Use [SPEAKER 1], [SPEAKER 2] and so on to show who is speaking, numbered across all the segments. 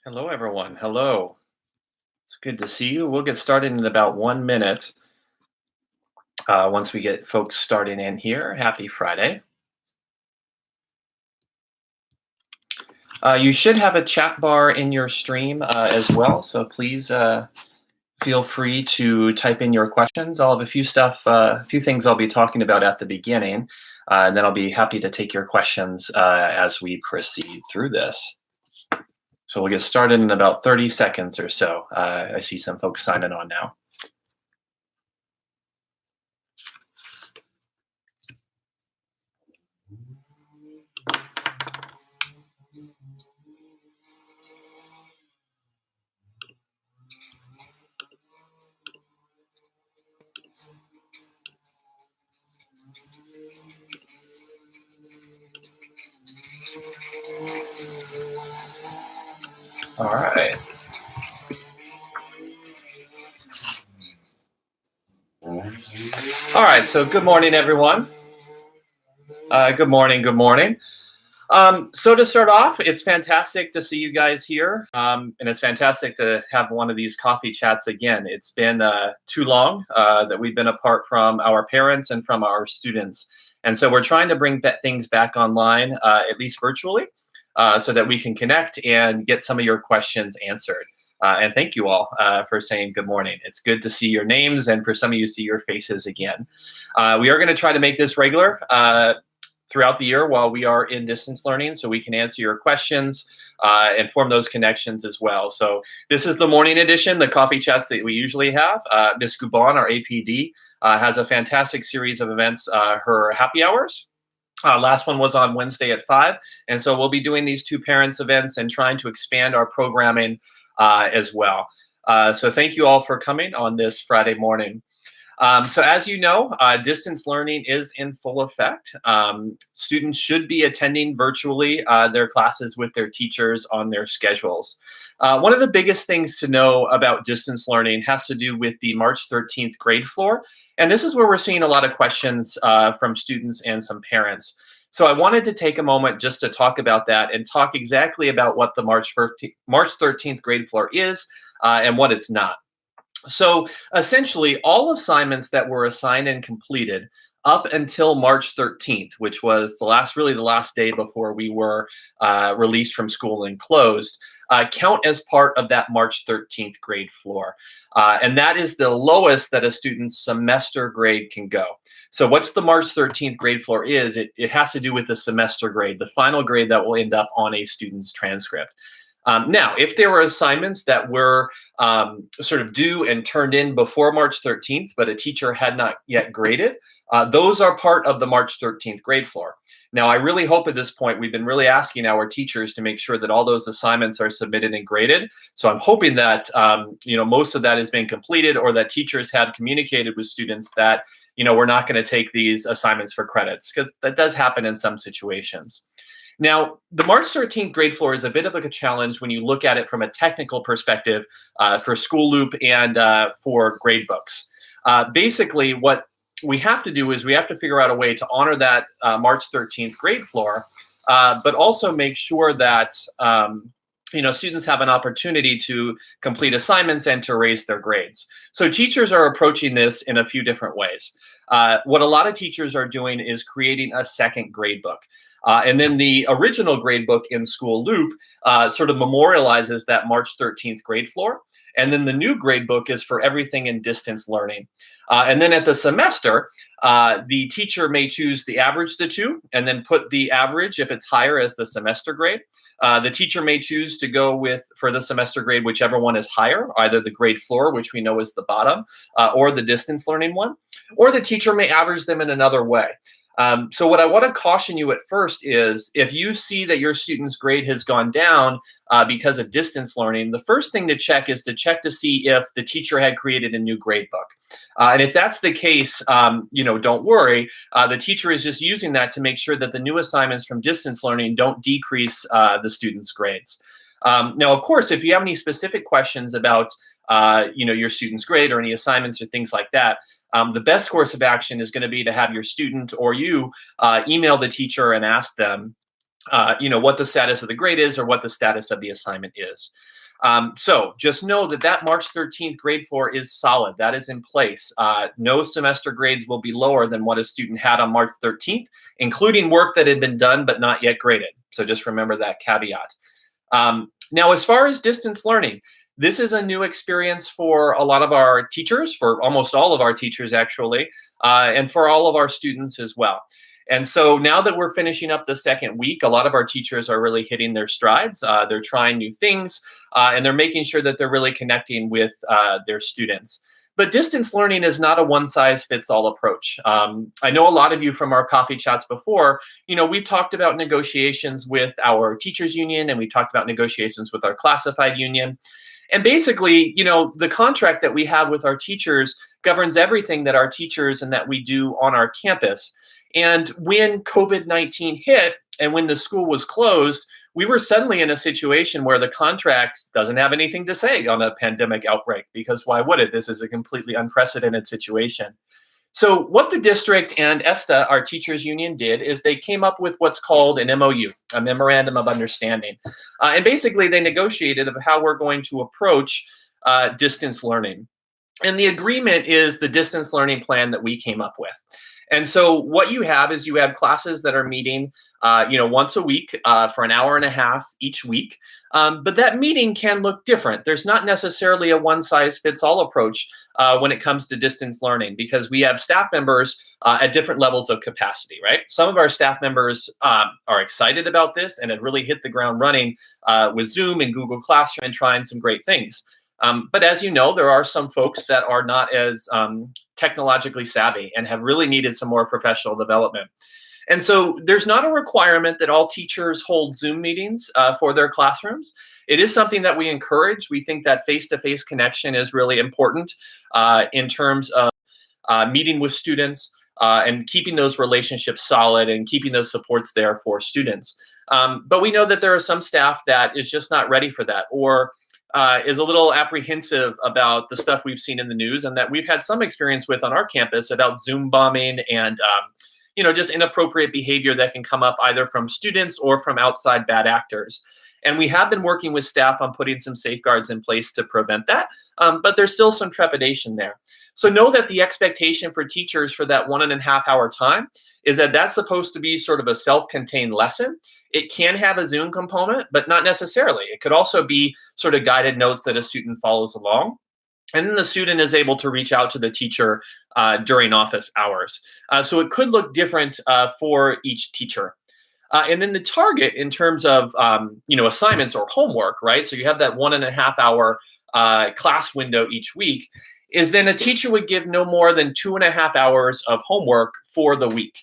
[SPEAKER 1] Hello, everyone. Hello. It's good to see you. We'll get started in about 1 minute once we get folks starting in here. Happy Friday. You should have a chat bar in your stream as well, so please feel free to type in your questions. I'll have a few things I'll be talking about at the beginning, and then I'll be happy to take your questions as we proceed through this. So we'll get started in about 30 seconds or so. I see some folks signing on now. All right. All right, so good morning, everyone. Good morning, good morning. So to start off, it's fantastic to see you guys here, and it's fantastic to have one of these coffee chats again. It's been too long that we've been apart from our parents and from our students, and so we're trying to bring things back online, at least virtually, so that we can connect and get some of your questions answered. And thank you all for saying good morning. It's good to see your names, and for some of you, see your faces again. We are going to try to make this regular throughout the year while we are in distance learning, so we can answer your questions and form those connections as well. So this is the morning edition, the coffee chats that we usually have. Ms. Gubon, our APD, has a fantastic series of events, her happy hours. Last one was on Wednesday at 5. And so we'll be doing these two parents events and trying to expand our programming as well. So thank you all for coming on this Friday morning. So as you know, distance learning is in full effect. Students should be attending virtually their classes with their teachers on their schedules. One of the biggest things to know about distance learning has to do with the March 13th grade floor. And this is where we're seeing a lot of questions from students and some parents. So I wanted to take a moment just to talk about that and talk exactly about what the March 13th grade floor is and what it's not. So essentially, all assignments that were assigned and completed up until March 13th, which was the last day before we were released from school and closed, count as part of that March 13th grade floor. And that is the lowest that a student's semester grade can go. So what's the March 13th grade floor is, it has to do with the semester grade, the final grade that will end up on a student's transcript. Now, if there were assignments that were sort of due and turned in before March 13th, but a teacher had not yet graded, those are part of the March 13th grade floor. Now, I really hope at this point, we've been really asking our teachers to make sure that all those assignments are submitted and graded. So I'm hoping that most of that has been completed, or that teachers have communicated with students that we're not going to take these assignments for credits, because that does happen in some situations. Now, the March 13th grade floor is a bit of a challenge when you look at it from a technical perspective for School Loop and for grade books. Basically, what we have to do is we have to figure out a way to honor that March 13th grade floor, but also make sure that students have an opportunity to complete assignments and to raise their grades. So teachers are approaching this in a few different ways. What a lot of teachers are doing is creating a second grade book. And then the original grade book in School Loop sort of memorializes that March 13th grade floor. And then the new grade book is for everything in distance learning. And then at the semester, the teacher may choose to average the two and then put the average, if it's higher, as the semester grade. The teacher may choose to go with, for the semester grade, whichever one is higher, either the grade floor, which we know is the bottom, or the distance learning one. Or the teacher may average them in another way. So what I want to caution you at first is, if you see that your student's grade has gone down because of distance learning, the first thing to check is to check to see if the teacher had created a new grade book. And if that's the case, don't worry. The teacher is just using that to make sure that the new assignments from distance learning don't decrease the student's grades. Now, of course, if you have any specific questions about your student's grade or any assignments or things like that, the best course of action is going to be to have your student or you email the teacher and ask them, what the status of the grade is or what the status of the assignment is. So just know that that March 13th grade floor is solid. That is in place. No semester grades will be lower than what a student had on March 13th, including work that had been done but not yet graded. So just remember that caveat. Now, as far as distance learning, this is a new experience for a lot of our teachers, for almost all of our teachers actually, and for all of our students as well. And so now that we're finishing up the second week, a lot of our teachers are really hitting their strides. They're trying new things, and they're making sure that they're really connecting with their students. But distance learning is not a one-size-fits-all approach. I know a lot of you from our coffee chats before, we've talked about negotiations with our teachers union, and we talked about negotiations with our classified union. And basically, the contract that we have with our teachers governs everything that our teachers and that we do on our campus. And when COVID-19 hit and when the school was closed, we were suddenly in a situation where the contract doesn't have anything to say on a pandemic outbreak, because why would it? This is a completely unprecedented situation. So what the district and ESTA, our teachers union, did is they came up with what's called an MOU, a Memorandum of Understanding. And basically they negotiated of how we're going to approach distance learning. And the agreement is the distance learning plan that we came up with. And so what you have is you have classes that are meeting, once a week for an hour and a half each week. But that meeting can look different. There's not necessarily a one-size-fits-all approach when it comes to distance learning, because we have staff members at different levels of capacity, right? Some of our staff members are excited about this and have really hit the ground running with Zoom and Google Classroom and trying some great things. But as you know, there are some folks that are not as technologically savvy and have really needed some more professional development. And so there's not a requirement that all teachers hold Zoom meetings for their classrooms. It is something that we encourage. We think that face-to-face connection is really important in terms of meeting with students and keeping those relationships solid and keeping those supports there for students. But we know that there are some staff that is just not ready for that, or is a little apprehensive about the stuff we've seen in the news and that we've had some experience with on our campus about Zoom bombing and just inappropriate behavior that can come up either from students or from outside bad actors. And we have been working with staff on putting some safeguards in place to prevent that, but there's still some trepidation there. So know that the expectation for teachers for that 1.5 hour time is that that's supposed to be sort of a self-contained lesson. It can have a Zoom component, but not necessarily. It could also be sort of guided notes that a student follows along. And then the student is able to reach out to the teacher during office hours. So it could look different for each teacher. And then the target in terms of assignments or homework, right? So you have that 1.5 hour class window each week, is then a teacher would give no more than 2.5 hours of homework for the week.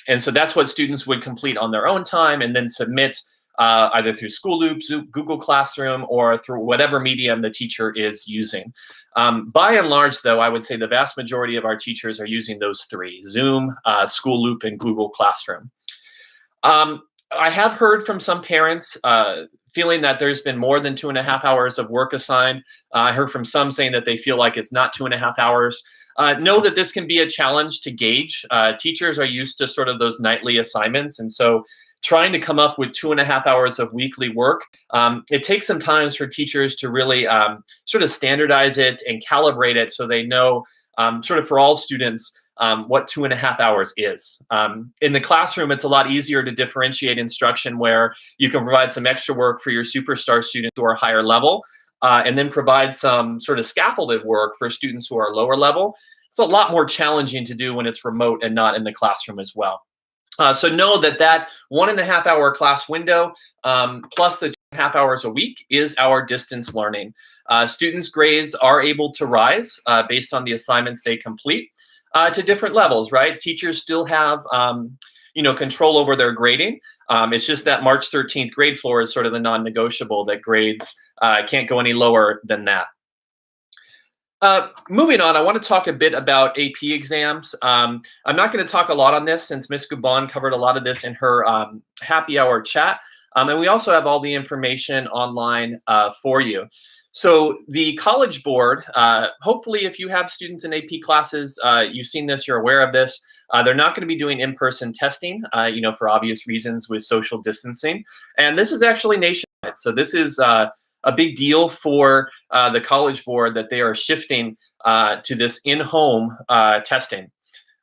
[SPEAKER 1] And so that's what students would complete on their own time and then submit either through School Loop, Google Classroom, or through whatever medium the teacher is using. By and large, though, I would say the vast majority of our teachers are using those three: Zoom, School Loop, and Google Classroom. I have heard from some parents feeling that there's been more than 2.5 hours of work assigned. I heard from some saying that they feel like it's not 2.5 hours. Know that this can be a challenge to gauge. Teachers are used to sort of those nightly assignments, and so trying to come up with 2.5 hours of weekly work, it takes some time for teachers to really sort of standardize it and calibrate it so they know sort of for all students what 2.5 hours is. In the classroom, it's a lot easier to differentiate instruction where you can provide some extra work for your superstar students who are higher level, and then provide some sort of scaffolded work for students who are lower level. It's a lot more challenging to do when it's remote and not in the classroom as well. So know that that 1.5 hour class window plus the 2.5 hours a week is our distance learning. Students' grades are able to rise based on the assignments they complete to different levels, right? Teachers still have control over their grading. It's just that March 13th grade floor is sort of the non-negotiable, that grades can't go any lower than that. Moving on, I want to talk a bit about AP exams. I'm not going to talk a lot on this since Ms. Gubon covered a lot of this in her happy hour chat. And we also have all the information online for you. So the College Board, hopefully if you have students in AP classes, you've seen this, you're aware of this. They're not going to be doing in-person testing, for obvious reasons with social distancing. And this is actually nationwide. So this is a big deal for the College Board that they are shifting to this in-home testing.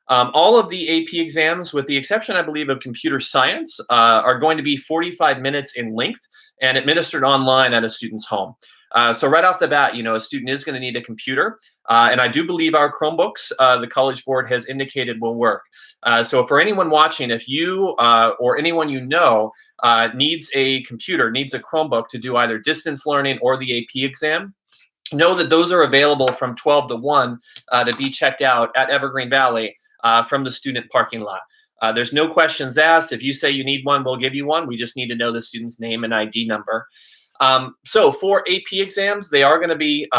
[SPEAKER 1] All of the AP exams, with the exception, I believe, of computer science, are going to be 45 minutes in length and administered online at a student's home. So right off the bat, a student is going to need a computer. And I do believe our Chromebooks, the College Board has indicated will work. So for anyone watching, if you or anyone needs a computer, needs a Chromebook to do either distance learning or the AP exam, know that those are available from 12 to 1 to be checked out at Evergreen Valley from the student parking lot. There's no questions asked. If you say you need one, we'll give you one. We just need to know the student's name and ID number. So for AP exams, they are going to be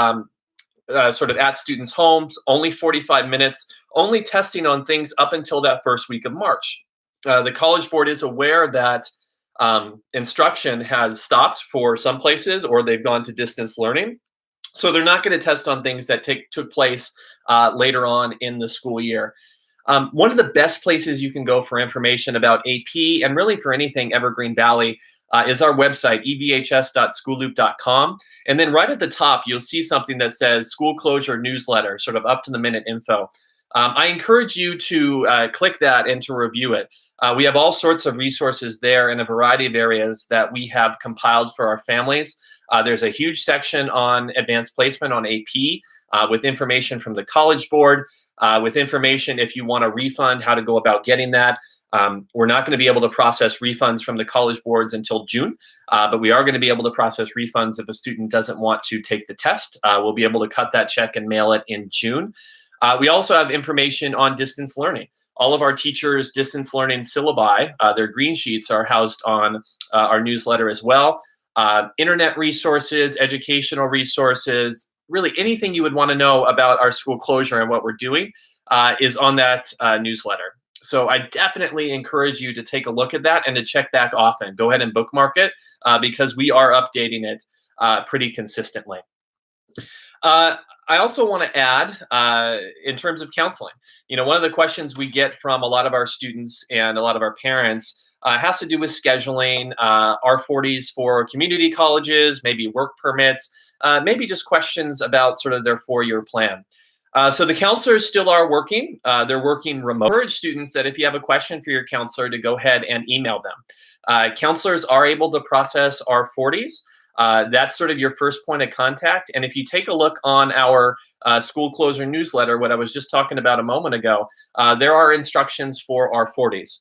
[SPEAKER 1] sort of at students' homes, only 45 minutes, only testing on things up until that first week of March. The College Board is aware that instruction has stopped for some places, or they've gone to distance learning. So they're not going to test on things that took place later on in the school year. One of the best places you can go for information about AP and really for anything Evergreen Valley is our website, evhs.schoolloop.com. And then right at the top, you'll see something that says school closure newsletter, sort of up to the minute info. I encourage you to click that and to review it. We have all sorts of resources there in a variety of areas that we have compiled for our families. There's a huge section on advanced placement on AP with information from the College Board, with information if you want a refund, how to go about getting that. We're not going to be able to process refunds from the College Boards until June, but we are going to be able to process refunds if a student doesn't want to take the test. We'll be able to cut that check and mail it in June. We also have information on distance learning. All of our teachers' distance learning syllabi, their green sheets, are housed on our newsletter as well. Internet resources, educational resources, really anything you would want to know about our school closure and what we're doing is on that newsletter. So I definitely encourage you to take a look at that and to check back often. Go ahead and bookmark it because we are updating it pretty consistently. I also want to add, in terms of counseling, one of the questions we get from a lot of our students and a lot of our parents has to do with scheduling, R40s for community colleges, maybe work permits, maybe just questions about sort of their 4-year plan. So the counselors still are working. They're working remote. I encourage students that if you have a question for your counselor to go ahead and email them. Counselors are able to process R40s. That's sort of your first point of contact. And if you take a look on our school closure newsletter, what I was just talking about a moment ago, there are instructions for R40s.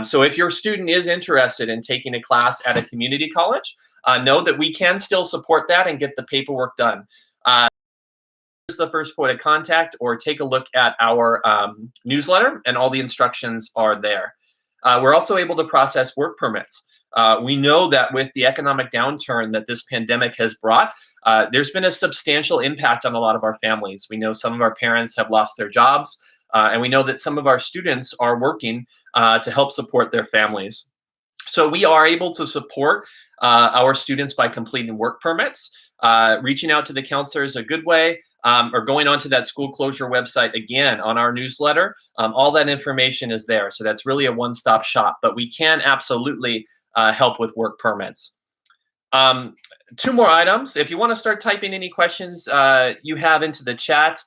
[SPEAKER 1] So if your student is interested in taking a class at a community college, know that we can still support that and get the paperwork done. Is the first point of contact, or take a look at our newsletter, and all the instructions are there. We're also able to process work permits. We know that with the economic downturn that this pandemic has brought, there's been a substantial impact on a lot of our families. We know some of our parents have lost their jobs, and we know that some of our students are working to help support their families. So we are able to support our students by completing work permits. Reaching out to the counselor is a good way, or going onto that school closure website again on our newsletter. All that information is there. So that's really a one-stop shop, but we can absolutely help with work permits. 2 more items. If you want to start typing any questions you have into the chat,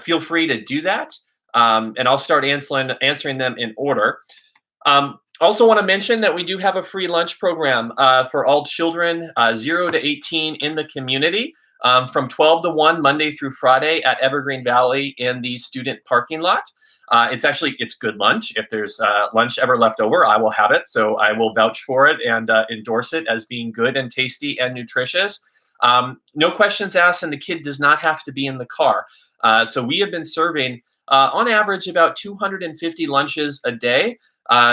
[SPEAKER 1] feel free to do that. And I'll start answering them in order. Also want to mention that we do have a free lunch program for all children 0 to 18 in the community from 12 to 1 Monday through Friday at Evergreen Valley in the student parking lot. It's good lunch. If there's lunch ever left over, I will have it. So I will vouch for it and endorse it as being good and tasty and nutritious. No questions asked, and the kid does not have to be in the car. So we have been serving on average about 250 lunches a day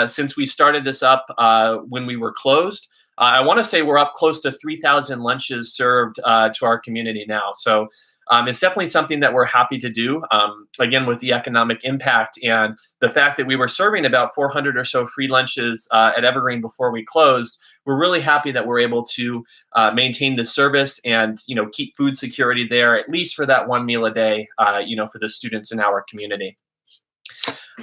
[SPEAKER 1] since we started this up when we were closed. I want to say we're up close to 3,000 lunches served to our community now. So it's definitely something that we're happy to do. Again, with the economic impact and the fact that we were serving about 400 or so free lunches at Evergreen before we closed, we're really happy that we're able to maintain the service and keep food security there, at least for that 1 meal a day, for the students in our community.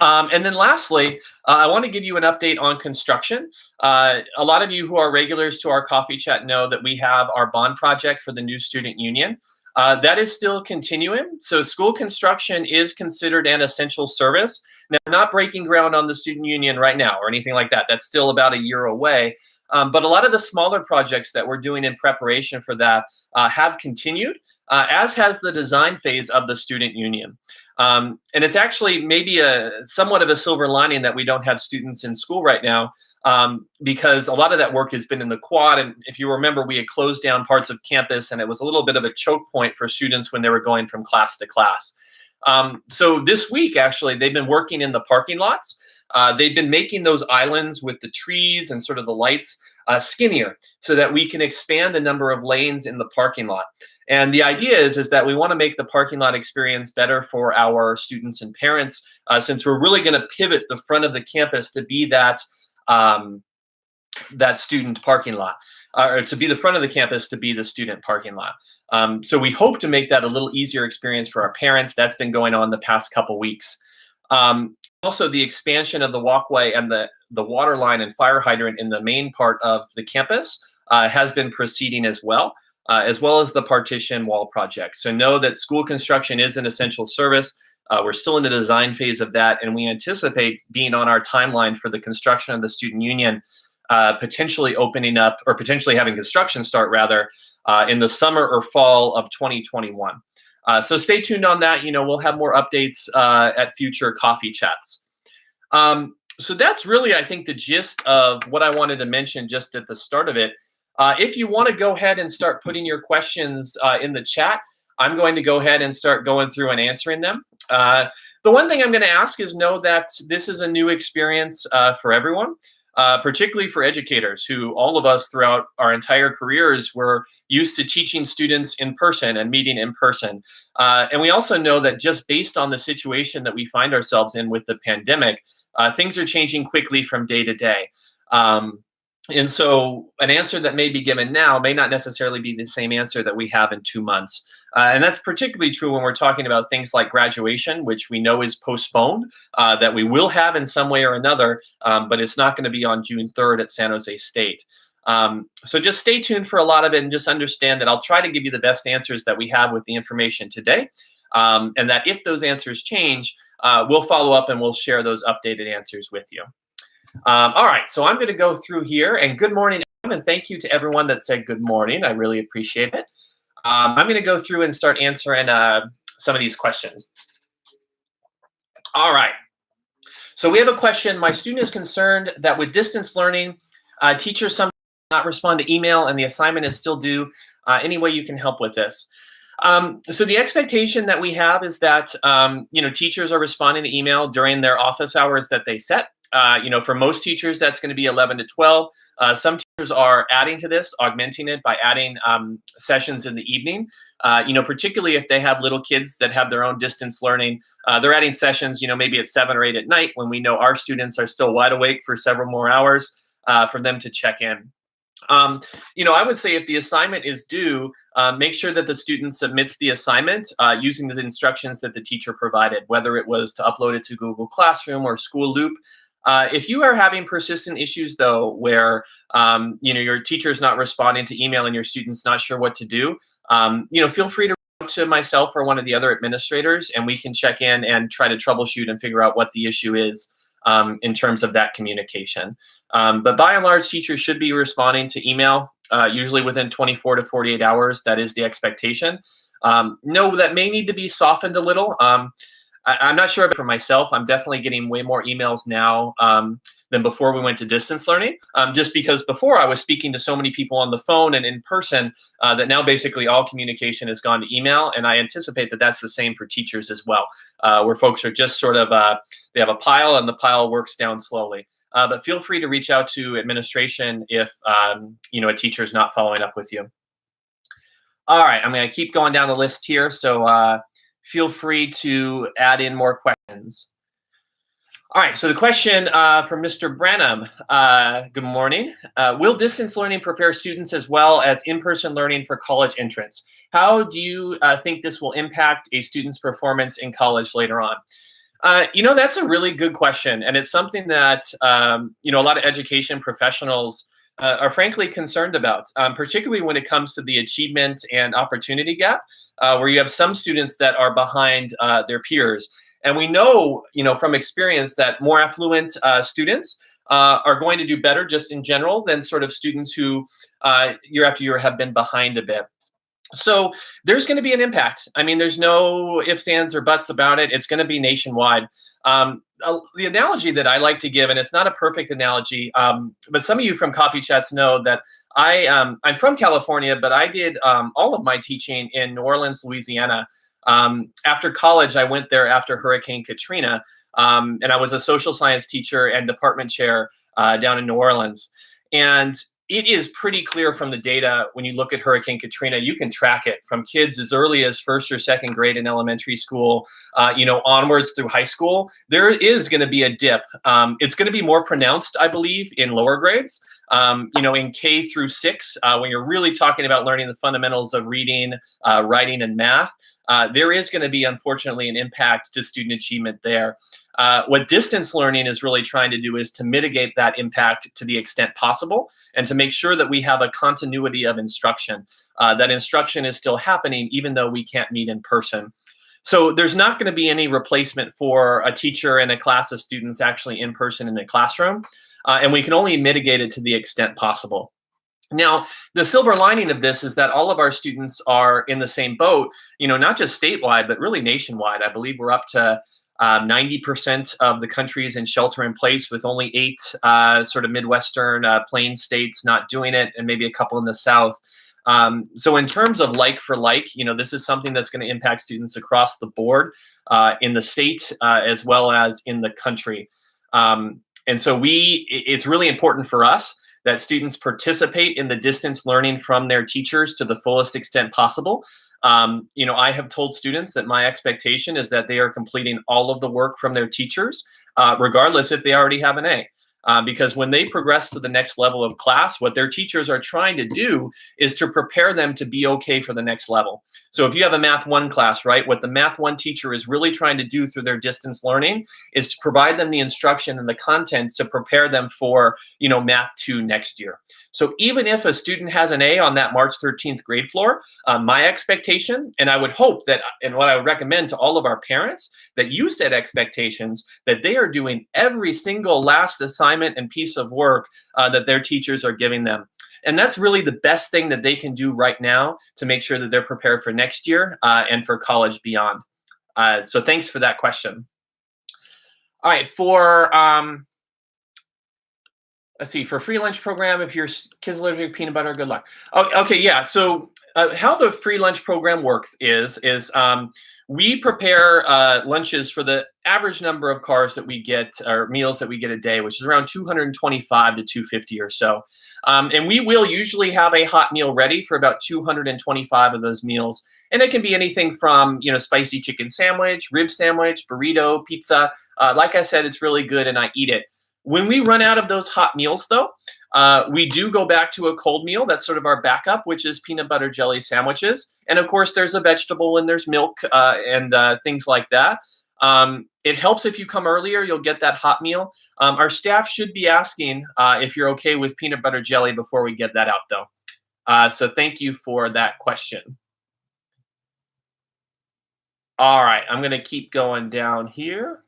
[SPEAKER 1] And then lastly, I want to give you an update on construction. A lot of you who are regulars to our coffee chat know that we have our bond project for the new student union. That is still continuing. So school construction is considered an essential service. Now, we're not breaking ground on the student union right now or anything like that. That's still about a year away. But a lot of the smaller projects that we're doing in preparation for that have continued, as has the design phase of the student union. And it's actually maybe somewhat of a silver lining that we don't have students in school right now, because a lot of that work has been in the quad. And if you remember, we had closed down parts of campus, and it was a little bit of a choke point for students when they were going from class to class. So this week, actually, they've been working in the parking lots. They've been making those islands with the trees and sort of the lights skinnier so that we can expand the number of lanes in the parking lot. And the idea is that we want to make the parking lot experience better for our students and parents, since we're really going to pivot the front of the campus to be that student parking lot, or to be the front of the campus to be the student parking lot. So we hope to make that a little easier experience for our parents. That's been going on the past couple weeks. Also, the expansion of the walkway and the water line and fire hydrant in the main part of the campus has been proceeding as well as the partition wall project. So know that school construction is an essential service. We're still in the design phase of that, and we anticipate being on our timeline for the construction of the student union, potentially opening up, or potentially having construction start rather, in the summer or fall of 2021. So stay tuned on that. We'll have more updates at future coffee chats. So that's really, I think, the gist of what I wanted to mention just at the start of it. If you want to go ahead and start putting your questions in the chat, I'm going to go ahead and start going through and answering them. The one thing I'm going to ask is know that this is a new experience for everyone, particularly for educators who, all of us throughout our entire careers, were used to teaching students in person and meeting in person. And we also know that just based on the situation that we find ourselves in with the pandemic, things are changing quickly from day to day. And so an answer that may be given now may not necessarily be the same answer that we have in 2 months. And that's particularly true when we're talking about things like graduation, which we know is postponed, that we will have in some way or another, but it's not going to be on June 3rd at San Jose State. So just stay tuned for a lot of it, and just understand that I'll try to give you the best answers that we have with the information today. And that if those answers change, we'll follow up and we'll share those updated answers with you. All right, so I'm going to go through here, and good morning, and thank you to everyone that said good morning. I really appreciate it. I'm going to go through and start answering some of these questions. All right, so we have a question. My student is concerned that with distance learning, teachers sometimes not respond to email and the assignment is still due. Any way you can help with this? So the expectation that we have is that teachers are responding to email during their office hours that they set. For most teachers, that's going to be 11 to 12. Some teachers are adding to this, augmenting it by adding sessions in the evening. Particularly if they have little kids that have their own distance learning, they're adding sessions, maybe at 7 or 8 at night when we know our students are still wide awake for several more hours for them to check in. I would say if the assignment is due, make sure that the student submits the assignment using the instructions that the teacher provided, whether it was to upload it to Google Classroom or School Loop. If you are having persistent issues, though, where your teacher is not responding to email and your student's not sure what to do, feel free to reach out to myself or one of the other administrators, and we can check in and try to troubleshoot and figure out what the issue is in terms of that communication. But by and large, teachers should be responding to email, usually within 24 to 48 hours. That is the expectation. No, that may need to be softened a little. I'm not sure, but for myself, I'm definitely getting way more emails now than before we went to distance learning, just because before I was speaking to so many people on the phone and in person that now basically all communication has gone to email. And I anticipate that that's the same for teachers as well, where folks are just sort of, they have a pile and the pile works down slowly. But feel free to reach out to administration if a teacher is not following up with you. All right, I'm going to keep going down the list here, so feel free to add in more questions. All right, so the question from Mr. Branham. Good morning. Will distance learning prepare students as well as in-person learning for college entrance? How do you think this will impact a student's performance in college later on? That's a really good question, and it's something that a lot of education professionals are frankly concerned about, particularly when it comes to the achievement and opportunity gap, where you have some students that are behind their peers, and we know, from experience that more affluent students are going to do better just in general than sort of students who year after year have been behind a bit. So there's going to be an impact. I mean, there's no ifs, ands, or buts about it. It's going to be nationwide. The analogy that I like to give, and it's not a perfect analogy, but some of you from Coffee Chats know that I'm from California, but I did all of my teaching in New Orleans, Louisiana. After college, I went there after Hurricane Katrina, and I was a social science teacher and department chair down in New Orleans. And it is pretty clear from the data when you look at Hurricane Katrina, you can track it from kids as early as first or second grade in elementary school, onwards through high school. There is going to be a dip. It's going to be more pronounced, I believe, in lower grades. In K through 6, when you're really talking about learning the fundamentals of reading, writing, and math, there is going to be, unfortunately, an impact to student achievement there. What distance learning is really trying to do is to mitigate that impact to the extent possible and to make sure that we have a continuity of instruction. That instruction is still happening even though we can't meet in person. So there's not going to be any replacement for a teacher and a class of students actually in person in the classroom. And we can only mitigate it to the extent possible. Now, the silver lining of this is that all of our students are in the same boat, not just statewide, but really nationwide. I believe we're up to 90% of the countries in shelter in place, with only 8 sort of Midwestern plain states not doing it, and maybe a couple in the South. So in terms of like for like, this is something that's going to impact students across the board in the state as well as in the country. And so it's really important for us that students participate in the distance learning from their teachers to the fullest extent possible. I have told students that my expectation is that they are completing all of the work from their teachers, regardless if they already have an A. Because when they progress to the next level of class, what their teachers are trying to do is to prepare them to be okay for the next level. So if you have a Math 1 class, right, what the Math 1 teacher is really trying to do through their distance learning is to provide them the instruction and the content to prepare them for, Math 2 next year. So even if a student has an A on that March 13th grade floor, my expectation, and I would hope that, and what I would recommend to all of our parents that you set expectations, that they are doing every single last assignment and piece of work that their teachers are giving them. And that's really the best thing that they can do right now to make sure that they're prepared for next year and for college beyond. So thanks for that question. All right, let's see, for free lunch program, if your kids allergic to peanut butter, good luck. Oh, okay, yeah. So how the free lunch program works is we prepare lunches for the average number of cars that we get, or meals that we get a day, which is around 225 to 250 or so. And we will usually have a hot meal ready for about 225 of those meals. And it can be anything from, spicy chicken sandwich, rib sandwich, burrito, pizza. Like I said, it's really good and I eat it. When we run out of those hot meals, though, we do go back to a cold meal. That's sort of our backup, which is peanut butter jelly sandwiches. And of course, there's a vegetable and there's milk and things like that. It helps if you come earlier, you'll get that hot meal. Our staff should be asking if you're okay with peanut butter jelly before we get that out, though. So thank you for that question. All right, I'm going to keep going down here.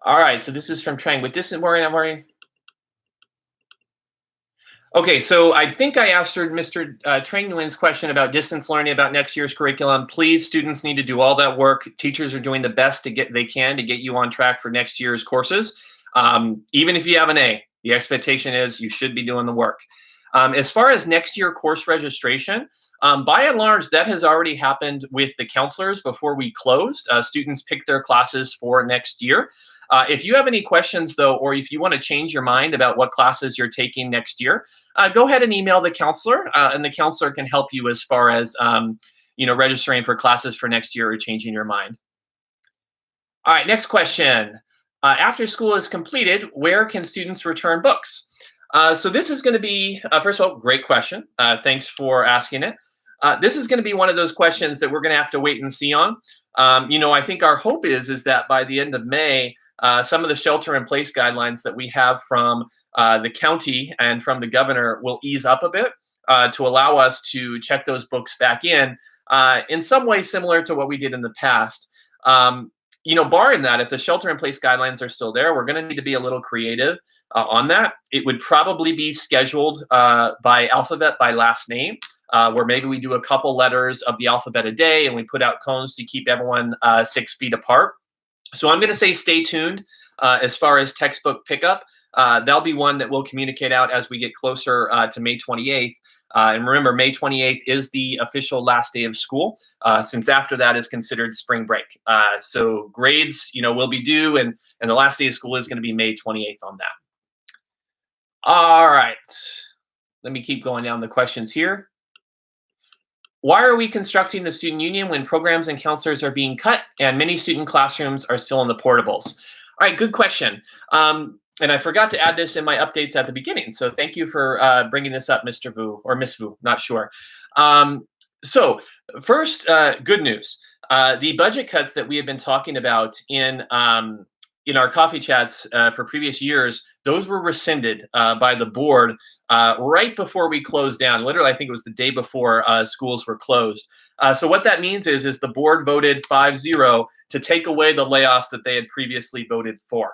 [SPEAKER 1] All right, so this is from Trang. With distance learning, I'm worrying. Okay, so I think I answered Mr. Trang Nguyen's question about distance learning, about next year's curriculum. Please, students need to do all that work. Teachers are doing the best they can to get you on track for next year's courses. Even if you have an A, the expectation is you should be doing the work. As far as next year course registration, by and large, that has already happened with the counselors before we closed. Students pick their classes for next year. If you have any questions, though, or if you want to change your mind about what classes you're taking next year, go ahead and email the counselor, and the counselor can help you as far as registering for classes for next year or changing your mind. All right, next question. After school is completed, where can students return books? So this is going to be, first of all, great question. Thanks for asking it. This is going to be one of those questions that we're going to have to wait and see on. I think our hope is that by the end of May, some of the shelter-in-place guidelines that we have from the county and from the governor will ease up a bit to allow us to check those books back in some way similar to what we did in the past. Barring that, if the shelter-in-place guidelines are still there, we're going to need to be a little creative on that. It would probably be scheduled by alphabet by last name, where maybe we do a couple letters of the alphabet a day and we put out cones to keep everyone 6 feet apart. So I'm going to say stay tuned as far as textbook pickup. That'll be one that we'll communicate out as we get closer to May 28th. And remember, May 28th is the official last day of school, since after that is considered spring break. So grades, will be due, and the last day of school is going to be May 28th on that. All right. Let me keep going down the questions here. Why are we constructing the student union when programs and counselors are being cut and many student classrooms are still in the portables? All right, good question. And I forgot to add this in my updates at the beginning. So thank you for bringing this up, Mr. Vu, or Miss Vu, not sure. So first, good news. The budget cuts that we have been talking about in our coffee chats for previous years, those were rescinded by the board right before we closed down. Literally, I think it was the day before schools were closed. So what that means is the board voted 5-0 to take away the layoffs that they had previously voted for.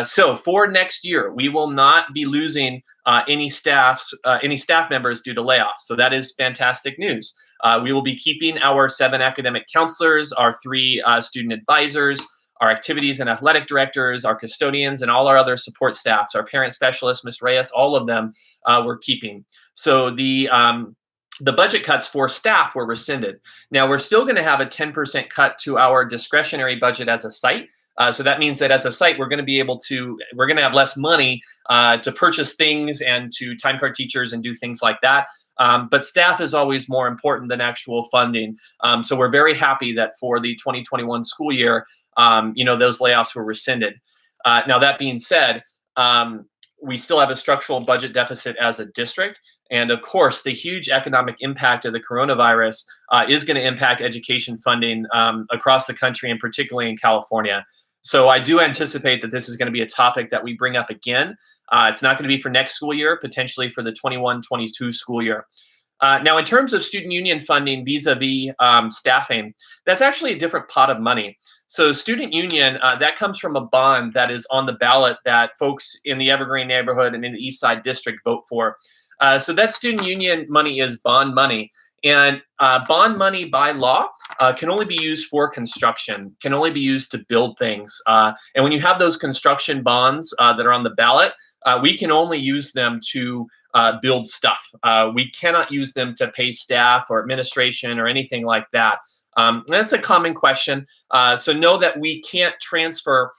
[SPEAKER 1] So for next year, we will not be losing any staff members due to layoffs. So that is fantastic news. We will be keeping our 7 academic counselors, our 3 student advisors, our activities and athletic directors, our custodians, and all our other support staffs, our parent specialists, Ms. Reyes, all of them we're keeping. So the budget cuts for staff were rescinded. Now we're still going to have a 10% cut to our discretionary budget as a site. So that means that as a site, we're going to have less money to purchase things and to time card teachers and do things like that. But staff is always more important than actual funding. So we're very happy that for the 2021 school year, those layoffs were rescinded. Now, that being said, we still have a structural budget deficit as a district. And of course, the huge economic impact of the coronavirus is going to impact education funding across the country and particularly in California. So I do anticipate that this is going to be a topic that we bring up again. It's not going to be for next school year, potentially for the 21-22 school year. Now, in terms of student union funding vis-a-vis staffing, that's actually a different pot of money. So student union, that comes from a bond that is on the ballot that folks in the Evergreen neighborhood and in the East Side District vote for. So that student union money is bond money. And bond money by law can only be used for construction, can only be used to build things. And when you have those construction bonds that are on the ballot, we can only use them to build stuff. We cannot use them to pay staff or administration or anything like that. That's a common question. So know that we can't transfer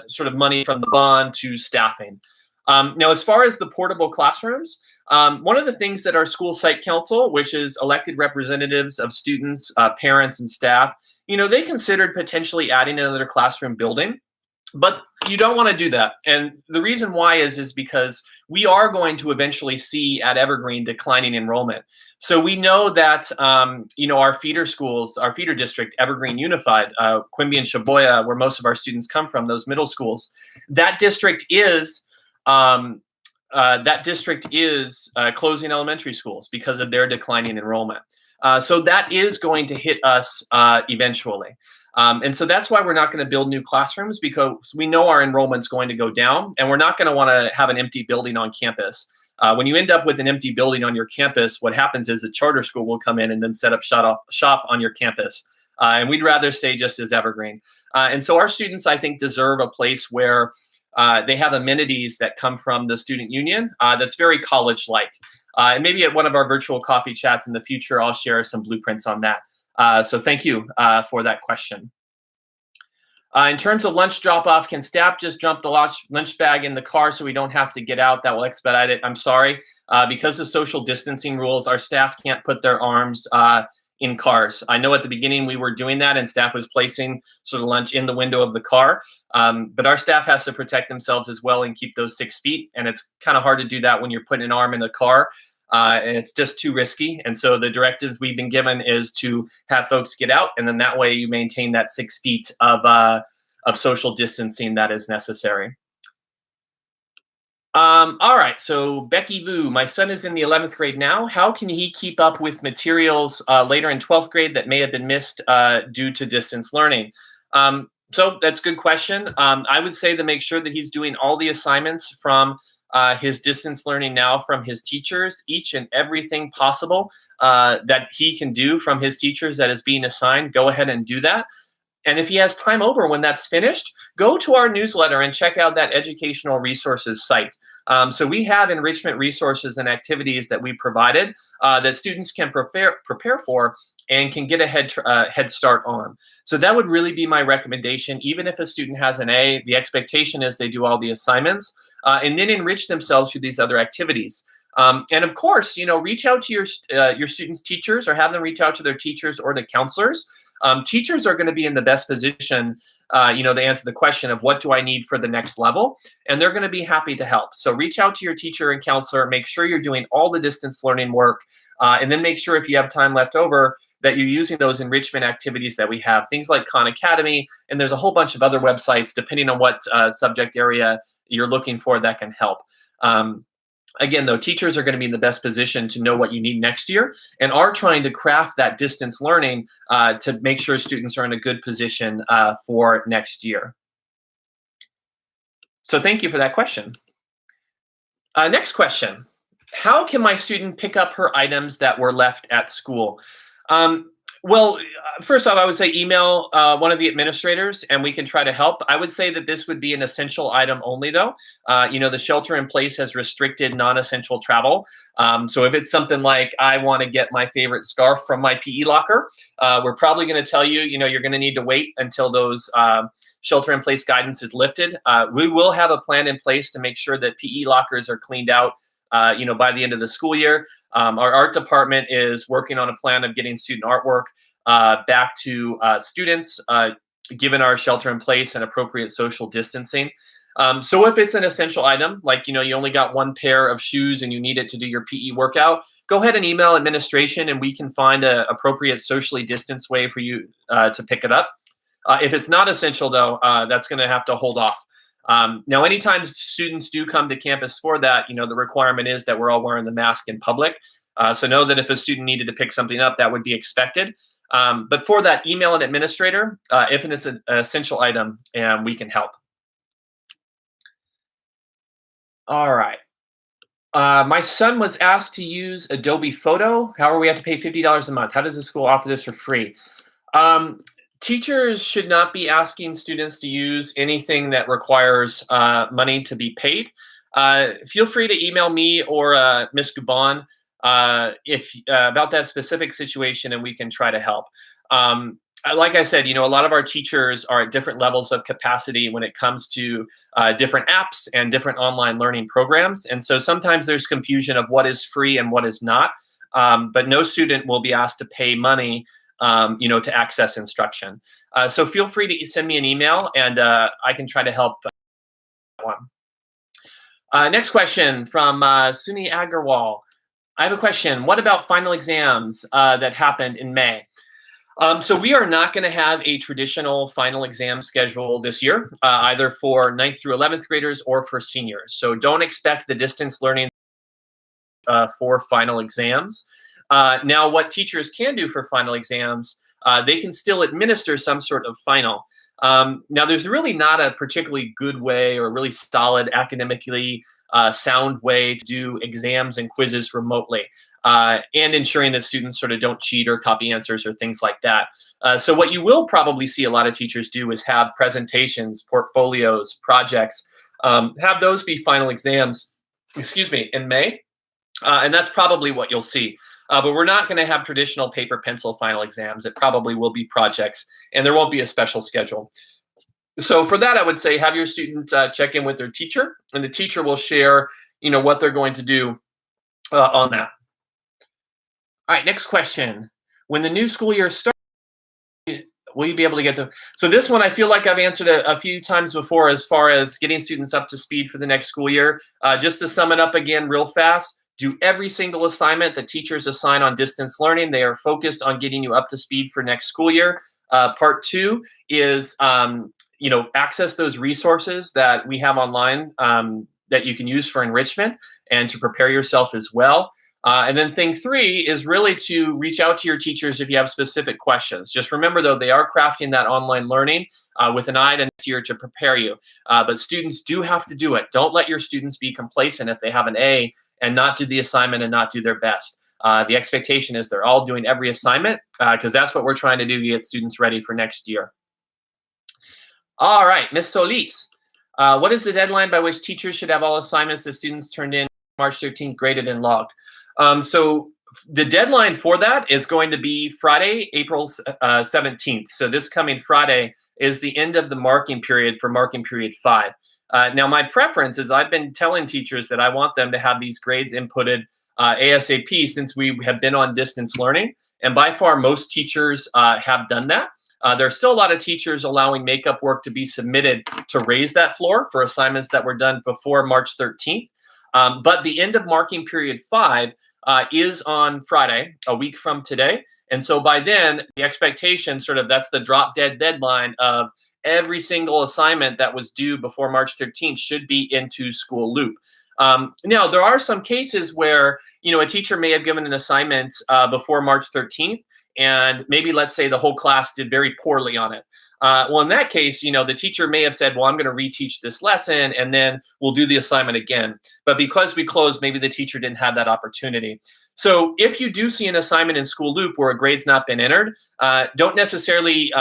[SPEAKER 1] sort of money from the bond to staffing. Now, as far as the portable classrooms, one of the things that our school site council, which is elected representatives of students, parents, and staff, they considered potentially adding another classroom building, but you don't want to do that. And the reason why is because we are going to eventually see at Evergreen declining enrollment. So we know that, our feeder schools, our feeder district, Evergreen Unified, Quimby and Shibuya, where most of our students come from, those middle schools, that district is closing elementary schools because of their declining enrollment. So that is going to hit us eventually. And so that's why we're not going to build new classrooms, because we know our enrollment's going to go down, and we're not going to want to have an empty building on campus. When you end up with an empty building on your campus, what happens is a charter school will come in and then set up shop on your campus. And we'd rather stay just as Evergreen. And so our students, I think, deserve a place where they have amenities that come from the student union that's very college-like. And maybe at one of our virtual coffee chats in the future, I'll share some blueprints on that. So thank you for that question. In terms of lunch drop-off, can staff just dump the lunch bag in the car so we don't have to get out? That will expedite it. I'm sorry. Because of social distancing rules, our staff can't put their arms in cars. I know at the beginning we were doing that and staff was placing sort of lunch in the window of the car. But our staff has to protect themselves as well and keep those 6 feet. And it's kind of hard to do that when you're putting an arm in the car. and it's just too risky. And so the directive we've been given is to have folks get out, and then that way you maintain that 6 feet of social distancing that is necessary. All right, so Becky Vu, my son is in the 11th grade now. How can he keep up with materials later in 12th grade that may have been missed due to distance learning? So that's a good question. I would say to make sure that he's doing all the assignments from his distance learning now from his teachers, each and everything possible that he can do from his teachers that is being assigned, go ahead and do that. And if he has time over when that's finished, go to our newsletter and check out that educational resources site. So we have enrichment resources and activities that we provided that students can prepare for and can get a head start on. So that would really be my recommendation. Even if a student has an A, the expectation is they do all the assignments and then enrich themselves through these other activities. And of course, reach out to your students' teachers, or have them reach out to their teachers or the counselors. Teachers are going to be in the best position, to answer the question of what do I need for the next level, and they're going to be happy to help. So reach out to your teacher and counselor, make sure you're doing all the distance learning work, and then make sure if you have time left over that you're using those enrichment activities that we have, things like Khan Academy, and there's a whole bunch of other websites, depending on what subject area you're looking for, that can help. Again, though, teachers are going to be in the best position to know what you need next year and are trying to craft that distance learning to make sure students are in a good position for next year. So thank you for that question. Next question. How can my student pick up her items that were left at school? Well, first off, I would say email one of the administrators and we can try to help. I would say that this would be an essential item only, though. The shelter in place has restricted non-essential travel. So if it's something like, I want to get my favorite scarf from my PE locker, we're probably going to tell you, you're going to need to wait until those shelter in place guidance is lifted. We will have a plan in place to make sure that PE lockers are cleaned out by the end of the school year. Our art department is working on a plan of getting student artwork back to students, given our shelter in place and appropriate social distancing. So if it's an essential item, like, you only got one pair of shoes and you need it to do your PE workout, go ahead and email administration and we can find an appropriate socially distanced way for you to pick it up. If it's not essential, though, that's going to have to hold off. Now, anytime students do come to campus for that, the requirement is that we're all wearing the mask in public. So know that if a student needed to pick something up, that would be expected. But for that, email an administrator if it's an essential item, and we can help. All right. My son was asked to use Adobe Photo. However, we have to pay $50 a month. How does the school offer this for free? Teachers should not be asking students to use anything that requires money to be paid. Feel free to email me or Ms. Guban about that specific situation, and we can try to help. Like I said, a lot of our teachers are at different levels of capacity when it comes to different apps and different online learning programs. And so sometimes there's confusion of what is free and what is not. But no student will be asked to pay money to access instruction. So feel free to send me an email and I can try to help. Next question from Suni Agarwal. I have a question. What about final exams that happened in May? So we are not going to have a traditional final exam schedule this year, either for 9th through 11th graders or for seniors. So don't expect the distance learning for final exams. Now, what teachers can do for final exams, they can still administer some sort of final. Now, there's really not a particularly good way or really solid academically sound way to do exams and quizzes remotely, and ensuring that students sort of don't cheat or copy answers or things like that. So what you will probably see a lot of teachers do is have presentations, portfolios, projects, have those be final exams, in May. And that's probably what you'll see. But we're not going to have traditional paper pencil final exams. It probably will be projects, and there won't be a special schedule. So for that, I would say have your student check in with their teacher, and the teacher will share, what they're going to do on that. All right, next question. When the new school year starts, will you be able to get them? So this one, I feel like I've answered a few times before as far as getting students up to speed for the next school year. Just to sum it up again real fast, do every single assignment that teachers assign on distance learning. They are focused on getting you up to speed for next school year. Part two is access those resources that we have online that you can use for enrichment and to prepare yourself as well. And then thing three is really to reach out to your teachers if you have specific questions. Just remember, though, they are crafting that online learning with an eye to next year to prepare you. But students do have to do it. Don't let your students be complacent if they have an A and not do the assignment and not do their best. The expectation is they're all doing every assignment because that's what we're trying to do to get students ready for next year. All right, Ms. Solis, what is the deadline by which teachers should have all assignments that students turned in March 13th graded and logged? So the deadline for that is going to be Friday, April 17th. So this coming Friday is the end of the marking period for marking period 5. Now, my preference is I've been telling teachers that I want them to have these grades inputted ASAP since we have been on distance learning. And by far, most teachers have done that. There are still a lot of teachers allowing makeup work to be submitted to raise that floor for assignments that were done before March 13th. But the end of marking period 5 is on Friday, a week from today. And so by then, the expectation that's the drop dead deadline of every single assignment that was due before March 13th should be into school loop. Now, there are some cases where, a teacher may have given an assignment before March 13th, and maybe let's say the whole class did very poorly on it. Well, in that case, the teacher may have said, well, I'm going to reteach this lesson and then we'll do the assignment again. But because we closed, maybe the teacher didn't have that opportunity. So if you do see an assignment in school loop where a grade's not been entered, don't necessarily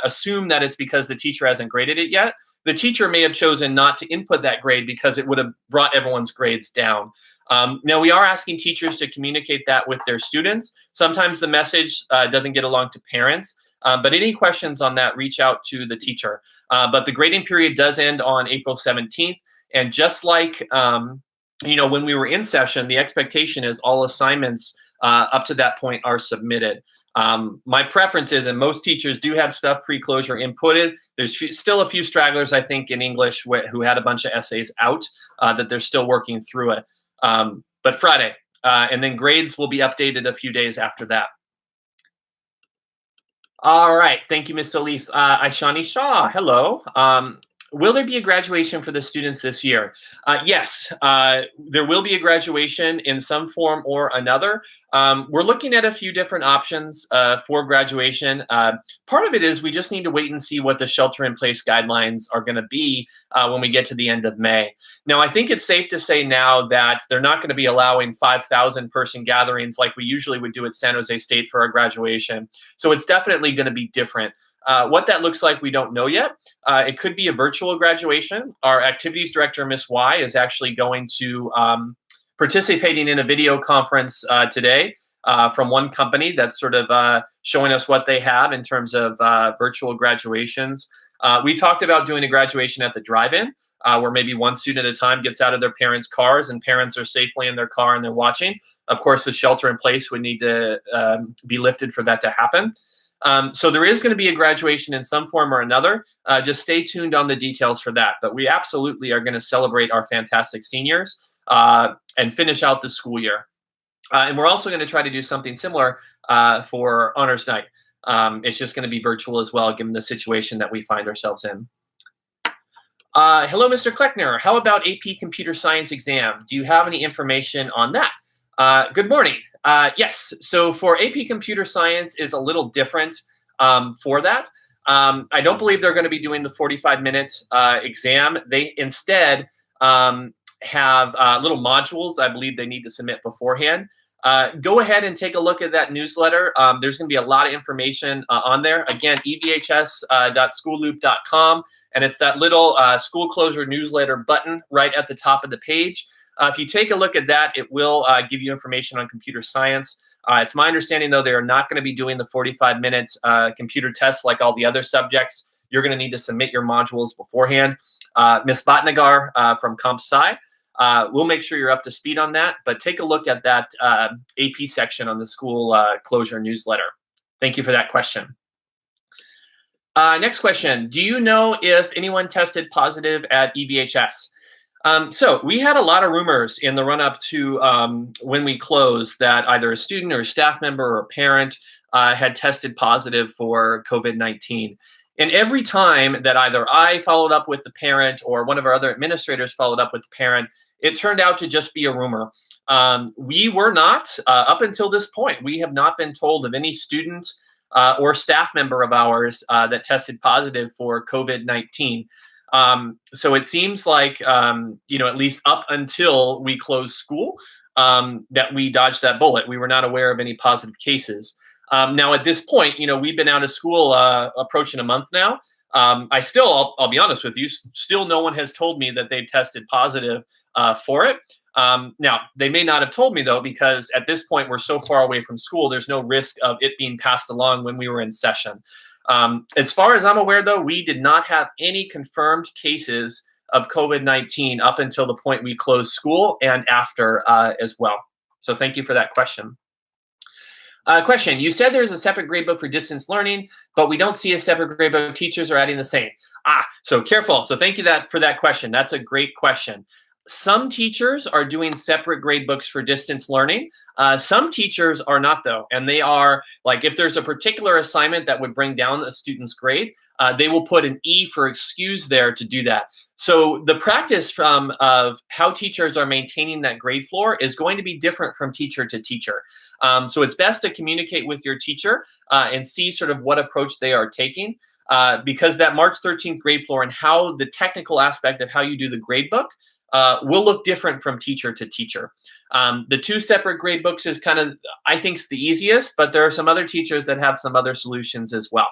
[SPEAKER 1] assume that it's because the teacher hasn't graded it yet. The teacher may have chosen not to input that grade because it would have brought everyone's grades down. Now, we are asking teachers to communicate that with their students. Sometimes the message doesn't get along to parents. But any questions on that, reach out to the teacher. But the grading period does end on April 17th. And just like, when we were in session, the expectation is all assignments up to that point are submitted. My preference is, and most teachers do have stuff pre-closure inputted. There's still a few stragglers, I think, in English who had a bunch of essays out that they're still working through it. But Friday, and then grades will be updated a few days after that. All right. Thank you, Ms. Solis. Aishani Shah, hello. Will there be a graduation for the students this year? Yes, there will be a graduation in some form or another. We're looking at a few different options for graduation. Part of it is we just need to wait and see what the shelter-in-place guidelines are going to be when we get to the end of May. Now, I think it's safe to say now that they're not going to be allowing 5,000 person gatherings like we usually would do at San Jose State for our graduation. So it's definitely going to be different. What that looks like, we don't know yet. It could be a virtual graduation. Our activities director, Miss Y, is actually going to participating in a video conference today from one company that's showing us what they have in terms of virtual graduations. We talked about doing a graduation at the drive-in, where maybe one student at a time gets out of their parents' cars and parents are safely in their car and they're watching. Of course, the shelter in place would need to be lifted for that to happen. So there is going to be a graduation in some form or another. Just stay tuned on the details for that. But we absolutely are going to celebrate our fantastic seniors and finish out the school year. And we're also going to try to do something similar for Honors Night. It's just going to be virtual as well, given the situation that we find ourselves in. Hello, Mr. Kleckner. How about AP Computer Science exam? Do you have any information on that? Good morning. Yes, so for AP Computer Science is a little different for that. I don't believe they're going to be doing the 45-minute exam. They instead have little modules I believe they need to submit beforehand. Go ahead and take a look at that newsletter. There's going to be a lot of information on there. Again, evhs.schoolloop.com, and it's that little school closure newsletter button right at the top of the page. If you take a look at that, it will give you information on computer science. It's my understanding, though, they are not going to be doing the 45-minute computer tests like all the other subjects. You're going to need to submit your modules beforehand. Ms. Bhatnagar from Comp Sci, we'll make sure you're up to speed on that, but take a look at that AP section on the school closure newsletter. Thank you for that question. Next question. Do you know if anyone tested positive at EVHS? So we had a lot of rumors in the run up to when we closed that either a student or a staff member or a parent had tested positive for COVID-19. And every time that either I followed up with the parent or one of our other administrators followed up with the parent, it turned out to just be a rumor. We were not, up until this point, we have not been told of any student or staff member of ours that tested positive for COVID-19. So it seems like, at least up until we closed school, that we dodged that bullet. We were not aware of any positive cases. Now, at this point, we've been out of school approaching a month now. I'll be honest with you, still no one has told me that they tested positive for it. Now, they may not have told me, though, because at this point, we're so far away from school, there's no risk of it being passed along when we were in session. As far as I'm aware, though, we did not have any confirmed cases of COVID-19 up until the point we closed school and after as well. So thank you for that question. Question, you said there's a separate gradebook for distance learning, but we don't see a separate gradebook. Teachers are adding the same. So careful. So thank you for that question. That's a great question. Some teachers are doing separate grade books for distance learning. Some teachers are not, though. And they are, like, if there's a particular assignment that would bring down a student's grade, they will put an E for excuse there to do that. So the practice of how teachers are maintaining that grade floor is going to be different from teacher to teacher. So it's best to communicate with your teacher and see sort of what approach they are taking. Because that March 13th grade floor and how the technical aspect of how you do the grade book will look different from teacher to teacher. The two separate grade books is kind of, I think, the easiest, but there are some other teachers that have some other solutions as well.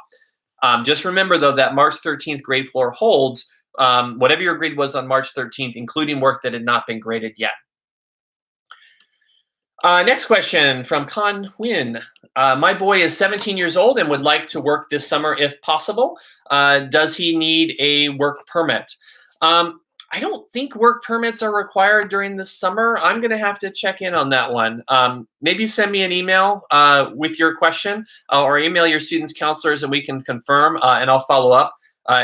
[SPEAKER 1] Just remember, though, that March 13th grade floor holds whatever your grade was on March 13th, including work that had not been graded yet. Next question from Con Win. My boy is 17 years old and would like to work this summer if possible. Does he need a work permit? I don't think work permits are required during the summer. I'm going to have to check in on that one. Maybe send me an email with your question or email your students' counselors and we can confirm and I'll follow up.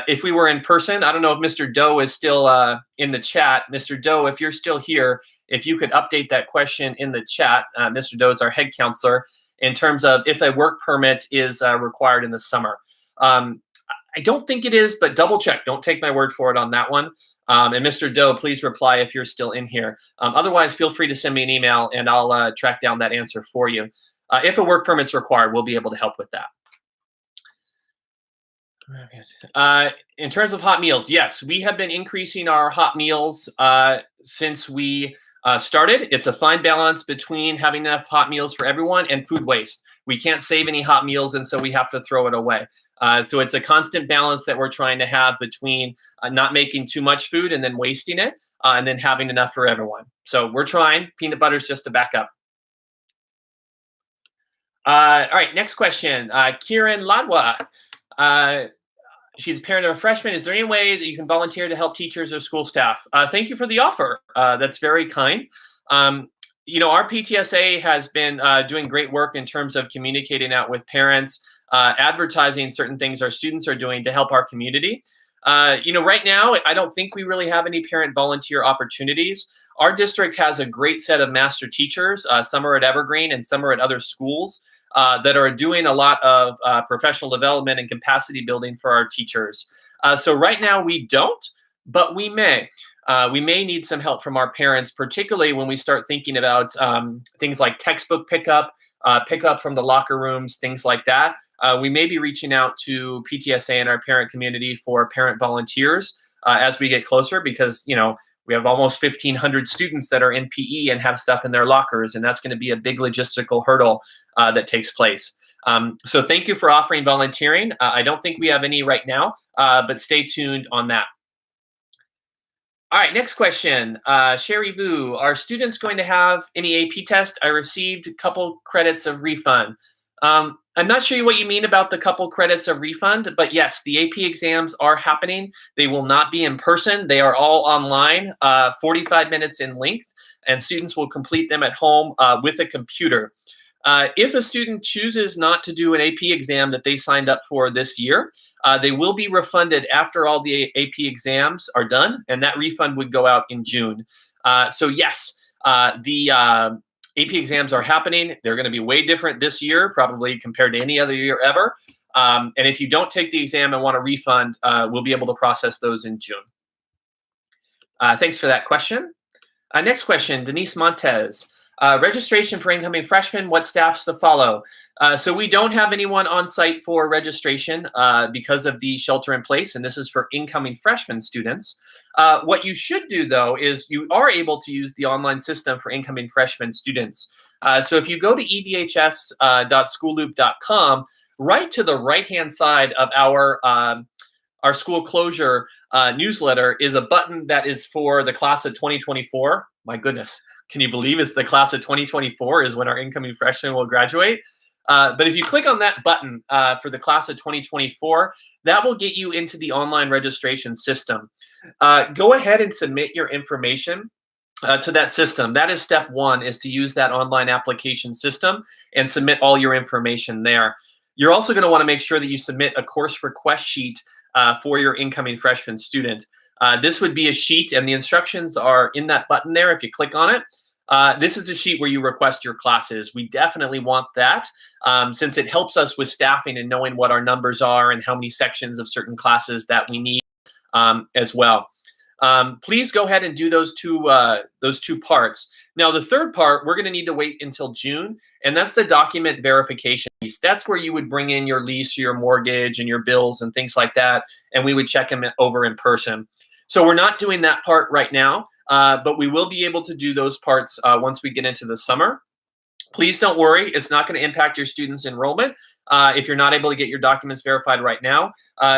[SPEAKER 1] If we were in person, I don't know if Mr. Doe is still in the chat. Mr. Doe, if you're still here, if you could update that question in the chat. Mr. Doe is our head counselor in terms of if a work permit is required in the summer. I don't think it is, but double check. Don't take my word for it on that one. And Mr. Doe, please reply if you're still in here. Otherwise, feel free to send me an email and I'll track down that answer for you. If a work permit's required, we'll be able to help with that. In terms of hot meals, yes, we have been increasing our hot meals since we started. It's a fine balance between having enough hot meals for everyone and food waste. We can't save any hot meals, and so we have to throw it away. So it's a constant balance that we're trying to have between not making too much food and then wasting it, and then having enough for everyone. So we're trying. Peanut butter's just a backup. All right, next question. Kieran Ladwa. She's a parent of a freshman. Is there any way that you can volunteer to help teachers or school staff? Thank you for the offer. That's very kind. Our PTSA has been doing great work in terms of communicating out with parents, advertising certain things our students are doing to help our community. Right now, I don't think we really have any parent volunteer opportunities. Our district has a great set of master teachers. Some are at Evergreen and some are at other schools that are doing a lot of professional development and capacity building for our teachers. So right now we don't, but we may. We may need some help from our parents, particularly when we start thinking about things like textbook pickup from the locker rooms, things like that. We may be reaching out to PTSA and our parent community for parent volunteers as we get closer because, we have almost 1,500 students that are in PE and have stuff in their lockers, and that's going to be a big logistical hurdle that takes place. So thank you for offering volunteering. I don't think we have any right now, but stay tuned on that. All right, next question. Sherry Vu, are students going to have any AP test? I received a couple credits of refund. I'm not sure what you mean about the couple credits of refund, but yes, the AP exams are happening. They will not be in person. They are all online, 45 minutes in length, and students will complete them at home with a computer. If a student chooses not to do an AP exam that they signed up for this year, they will be refunded after all the AP exams are done, and that refund would go out in June. So yes, the AP exams are happening. They're going to be way different this year, probably compared to any other year ever. And if you don't take the exam and want a refund, we'll be able to process those in June. Thanks for that question. Next question, Denise Montez. Registration for incoming freshmen, what steps to follow? So we don't have anyone on site for registration because of the shelter in place, and this is for incoming freshman students. What you should do, though, is you are able to use the online system for incoming freshman students. So if you go to evhs.schoolloop.com, right to the right-hand side of our school closure newsletter is a button that is for the class of 2024. My goodness, can you believe it's the class of 2024 is when our incoming freshmen will graduate? But if you click on that button for the class of 2024, that will get you into the online registration system. Go ahead and submit your information to that system. That is step one, is to use that online application system and submit all your information there. You're also going to want to make sure that you submit a course request sheet for your incoming freshman student. This would be a sheet, and the instructions are in that button there if you click on it. This is the sheet where you request your classes. We definitely want that since it helps us with staffing and knowing what our numbers are and how many sections of certain classes that we need as well. Please go ahead and do those two parts. Now, the third part, we're going to need to wait until June, and that's the document verification piece. That's where you would bring in your lease, your mortgage, and your bills and things like that, and we would check them over in person. So we're not doing that part right now, but we will be able to do those parts once we get into the summer. Please don't worry. It's not going to impact your students' enrollment if you're not able to get your documents verified right now,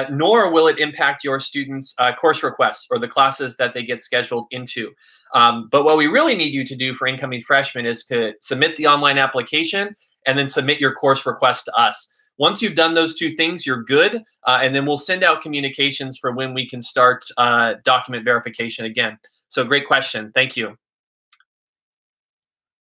[SPEAKER 1] nor will it impact your students' course requests or the classes that they get scheduled into. But what we really need you to do for incoming freshmen is to submit the online application and then submit your course request to us. Once you've done those two things, you're good, and then we'll send out communications for when we can start document verification again. So great question. Thank you.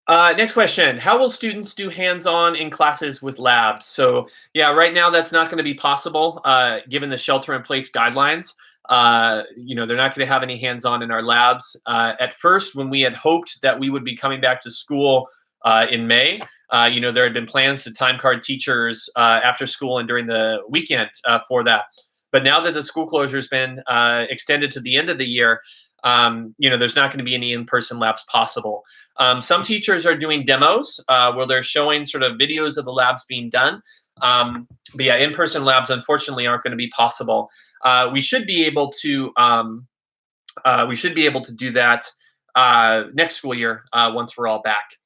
[SPEAKER 1] Next question, how will students do hands-on in classes with labs? So yeah, right now that's not going to be possible given the shelter-in-place guidelines. They're not going to have any hands-on in our labs. At first, when we had hoped that we would be coming back to school in May, there had been plans to time card teachers after school and during the weekend for that. But now that the school closure has been extended to the end of the year, there's not going to be any in-person labs possible. Some teachers are doing demos where they're showing sort of videos of the labs being done. But yeah, in-person labs unfortunately aren't going to be possible. We should be able to do that next school year once we're all back.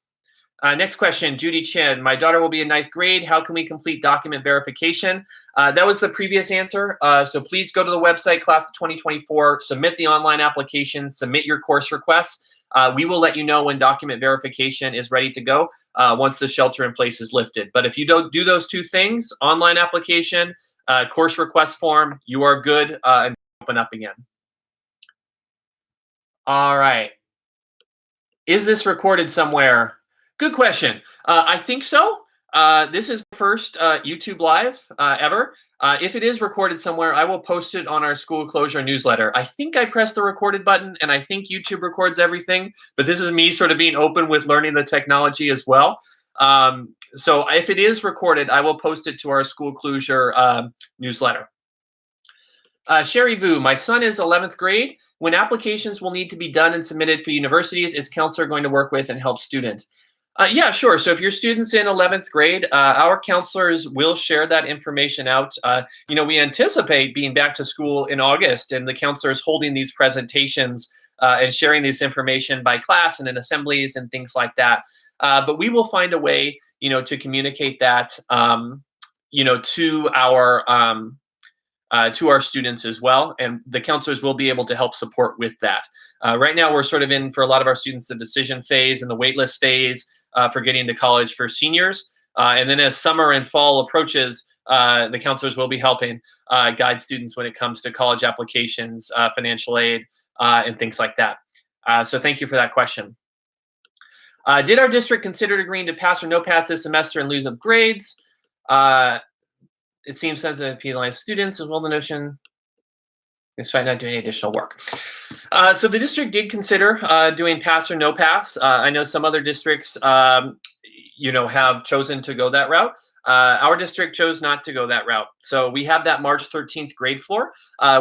[SPEAKER 1] Next question, Judy Chen. My daughter will be in 9th grade. How can we complete document verification? That was the previous answer. So please go to the website, class of 2024, submit the online application, submit your course requests. We will let you know when document verification is ready to go once the shelter in place is lifted. But if you don't do those two things, online application, course request form, you are good and open up again. All right. Is this recorded somewhere? Good question. I think so. This is the first YouTube Live ever. If it is recorded somewhere, I will post it on our school closure newsletter. I think I pressed the recorded button, and I think YouTube records everything. But this is me sort of being open with learning the technology as well. So if it is recorded, I will post it to our school closure newsletter. Sherry Vu, my son is 11th grade. When applications will need to be done and submitted for universities, is counselor going to work with and help student? Yeah, sure. So if your student's in 11th grade, our counselors will share that information out. We anticipate being back to school in August, and the counselors holding these presentations and sharing this information by class and in assemblies and things like that. But we will find a way, to communicate that, to our students as well, and the counselors will be able to help support with that. Right now, we're sort of in, for a lot of our students, the decision phase and the waitlist phase for getting to college for seniors. And then as summer and fall approaches, the counselors will be helping guide students when it comes to college applications, financial aid, and things like that. So thank you for that question. Did our district consider agreeing to pass or no pass this semester in lieu of grades? It seems sensitive to penalize students as well. The notion, despite not doing any additional work. So the district did consider doing pass or no pass. I know some other districts, have chosen to go that route. Our district chose not to go that route. So we have that March 13th grade floor,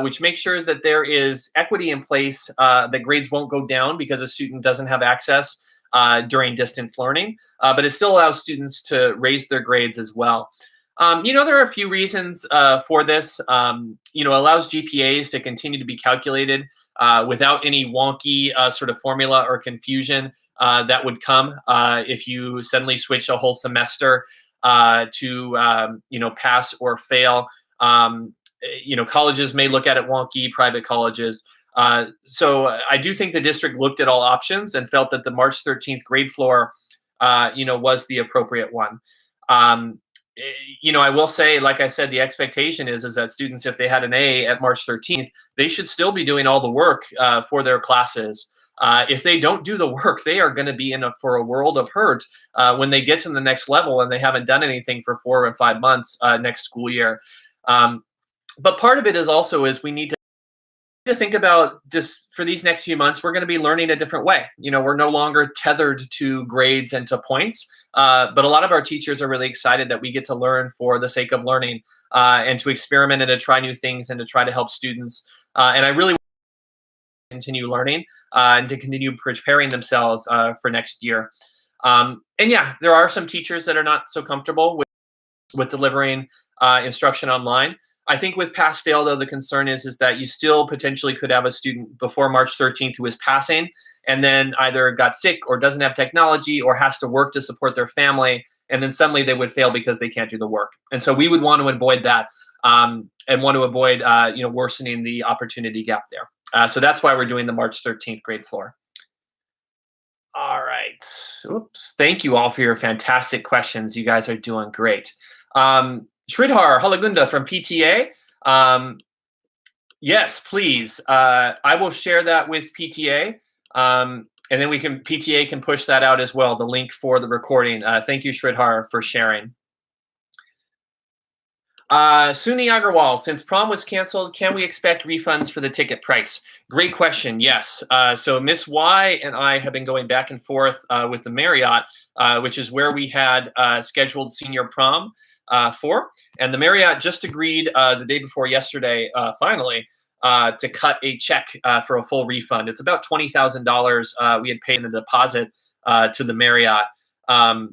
[SPEAKER 1] which makes sure that there is equity in place, that grades won't go down because a student doesn't have access during distance learning, but it still allows students to raise their grades as well. There are a few reasons for this. Allows GPAs to continue to be calculated without any wonky sort of formula or confusion that would come if you suddenly switch a whole semester to pass or fail. Colleges may look at it wonky, private colleges. So I do think the district looked at all options and felt that the March 13th grade floor, was the appropriate one. I will say, like I said, the expectation is that students, if they had an A at March 13th, they should still be doing all the work for their classes. If they don't do the work, they are going to be for a world of hurt when they get to the next level and they haven't done anything for 4 or 5 months next school year. But part of it is we need to think about this for these next few months. We're going to be learning a different way. We're no longer tethered to grades and to points, but a lot of our teachers are really excited that we get to learn for the sake of learning and to experiment and to try new things and to try to help students. And I really want to continue learning and to continue preparing themselves for next year. There are some teachers that are not so comfortable with delivering instruction online. I think with pass fail, though, the concern is that you still potentially could have a student before March 13th who is passing and then either got sick or doesn't have technology or has to work to support their family, and then suddenly they would fail because they can't do the work. And so we would want to avoid that and want to avoid worsening the opportunity gap there. So that's why we're doing the March 13th grade floor. All right. Oops. Thank you all for your fantastic questions. You guys are doing great. Sridhar Halagunda from PTA. Yes, please. I will share that with PTA, and then PTA can push that out as well, the link for the recording. Thank you, Sridhar, for sharing. Suni Agarwal, since prom was canceled, can we expect refunds for the ticket price? Great question. Yes. So Miss Y and I have been going back and forth with the Marriott, which is where we had scheduled senior prom for. And the Marriott just agreed the day before yesterday, finally, to cut a check for a full refund. It's about $20,000 we had paid in the deposit to the Marriott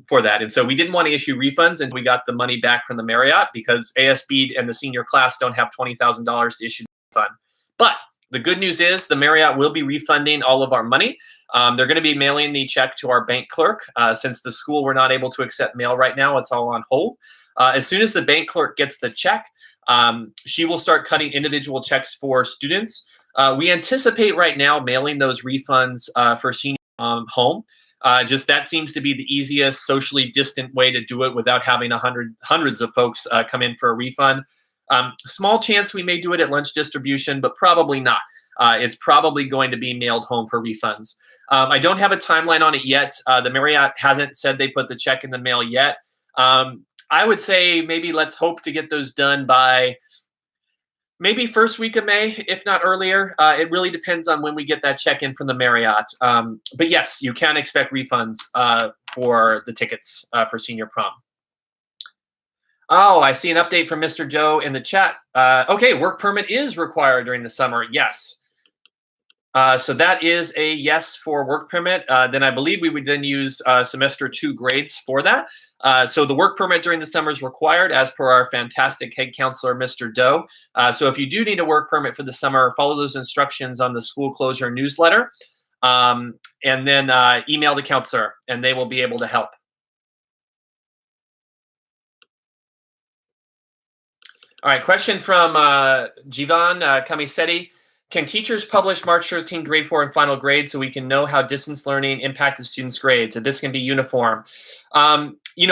[SPEAKER 1] for that. And so we didn't want to issue refunds until we got the money back from the Marriott because ASB and the senior class don't have $20,000 to issue the refund. But the good news is the Marriott will be refunding all of our money. They're going to be mailing the check to our bank clerk. Since the school, we're not able to accept mail right now. It's all on hold. As soon as the bank clerk gets the check, she will start cutting individual checks for students. We anticipate right now mailing those refunds for senior home. Just that seems to be the easiest socially distant way to do it without having hundreds of folks come in for a refund. Small chance we may do it at lunch distribution, but probably not. It's probably going to be mailed home for refunds. I don't have a timeline on it yet. The Marriott hasn't said they put the check in the mail yet. I would say maybe let's hope to get those done by maybe first week of May, if not earlier. It really depends on when we get that check in from the Marriott. But yes, you can expect refunds for the tickets for senior prom. Oh, I see an update from Mr. Joe in the chat. Okay, work permit is required during the summer. Yes. So that is a yes for work permit. Then I believe we would then use semester 2 grades for that. So the work permit during the summer is required as per our fantastic head counselor, Mr. Doe. So if you do need a work permit for the summer, follow those instructions on the school closure newsletter and then email the counselor and they will be able to help. All right, question from Jivan Kamisetti. Can teachers publish March 13 grade 4 and final grade so we can know how distance learning impacted students' grades? And this can be uniform.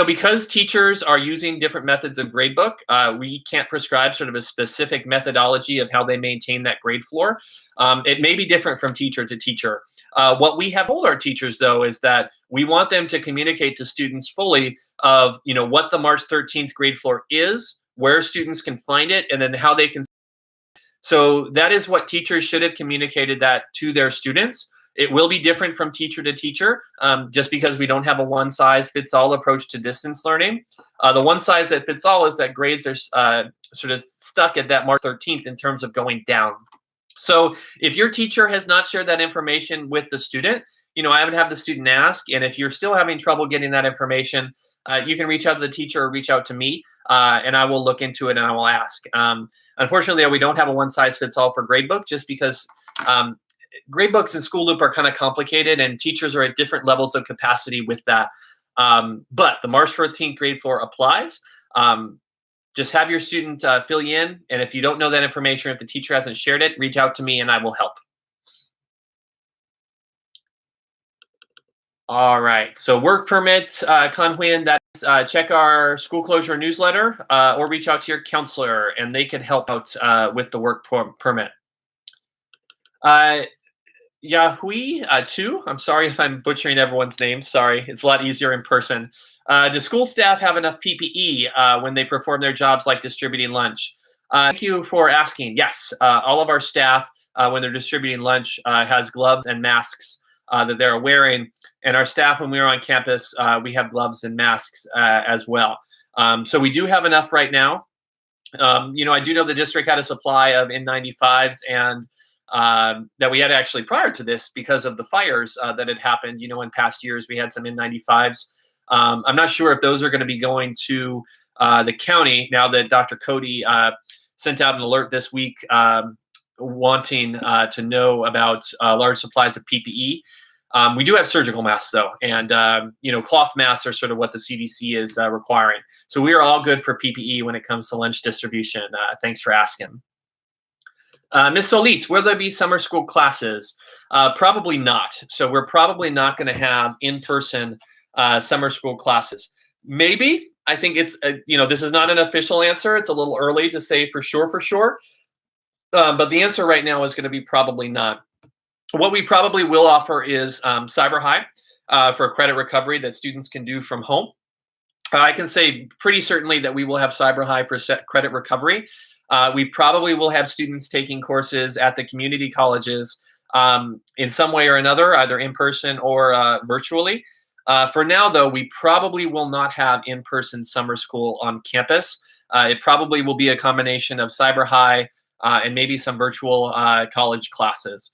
[SPEAKER 1] Because teachers are using different methods of gradebook, we can't prescribe sort of a specific methodology of how they maintain that grade floor. It may be different from teacher to teacher. What we have told our teachers, though, is that we want them to communicate to students fully of, what the March 13th grade floor is, where students can find it, and then how they can. So that is what teachers should have communicated that to their students. It will be different from teacher to teacher, just because we don't have a one-size-fits-all approach to distance learning. The one-size-that-fits-all is that grades are sort of stuck at that March 13th in terms of going down. So if your teacher has not shared that information with the student, I would have the student ask, and if you're still having trouble getting that information, you can reach out to the teacher or reach out to me, and I will look into it and I will ask. Unfortunately, we don't have a one-size-fits-all for gradebook, just because gradebooks in School Loop are kind of complicated, and teachers are at different levels of capacity with that. But the March 13th grade floor applies. Just have your student fill you in, and if you don't know that information, if the teacher hasn't shared it, reach out to me and I will help. All right, so work permit, Conhuyan, that's check our school closure newsletter or reach out to your counselor and they can help out with the work permit. Yahui, two, I'm sorry if I'm butchering everyone's name. Sorry, it's a lot easier in person. Do school staff have enough PPE when they perform their jobs like distributing lunch? Thank you for asking. Yes, all of our staff, when they're distributing lunch, has gloves and masks that they're wearing. And our staff, when we are on campus, we have gloves and masks as well. So we do have enough right now. I do know the district had a supply of N95s and that we had actually prior to this because of the fires that had happened. In past years, we had some N95s. I'm not sure if those are going to be going to the county now that Dr. Cody sent out an alert this week wanting to know about large supplies of PPE. We do have surgical masks, though, and cloth masks are sort of what the CDC is requiring. So we are all good for PPE when it comes to lunch distribution. Thanks for asking. Ms. Solis, will there be summer school classes? Probably not. So we're probably not going to have in-person summer school classes. Maybe. I think it's, this is not an official answer. It's a little early to say for sure. But the answer right now is going to be probably not. What we probably will offer is Cyber High for credit recovery that students can do from home. I can say pretty certainly that we will have Cyber High for credit recovery. We probably will have students taking courses at the community colleges in some way or another, either in person or virtually. For now, though, we probably will not have in-person summer school on campus. It probably will be a combination of Cyber High and maybe some virtual college classes.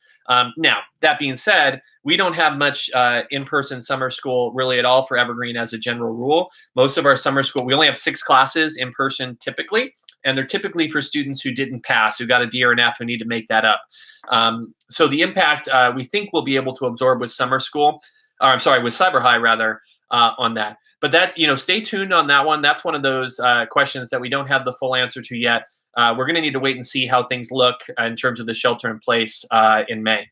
[SPEAKER 1] Now, that being said, we don't have much in-person summer school really at all for Evergreen as a general rule. Most of our summer school, we only have 6 classes in person typically, and they're typically for students who didn't pass, who got a D or an F, who need to make that up. So the impact we think we'll be able to absorb with summer school, or I'm sorry, with Cyber High rather, on that. But that, stay tuned on that one. That's one of those questions that we don't have the full answer to yet. We're going to need to wait and see how things look in terms of the shelter in place in May.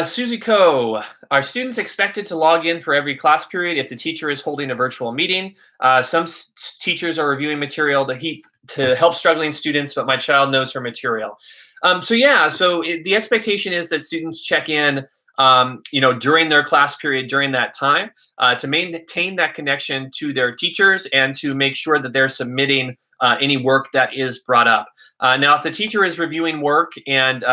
[SPEAKER 1] Susie Coe, are students expected to log in for every class period if the teacher is holding a virtual meeting? Some teachers are reviewing material to help struggling students, but my child knows her material. The expectation is that students check in during their class period during that time to maintain that connection to their teachers and to make sure that they're submitting any work that is brought up. Now, if the teacher is reviewing work and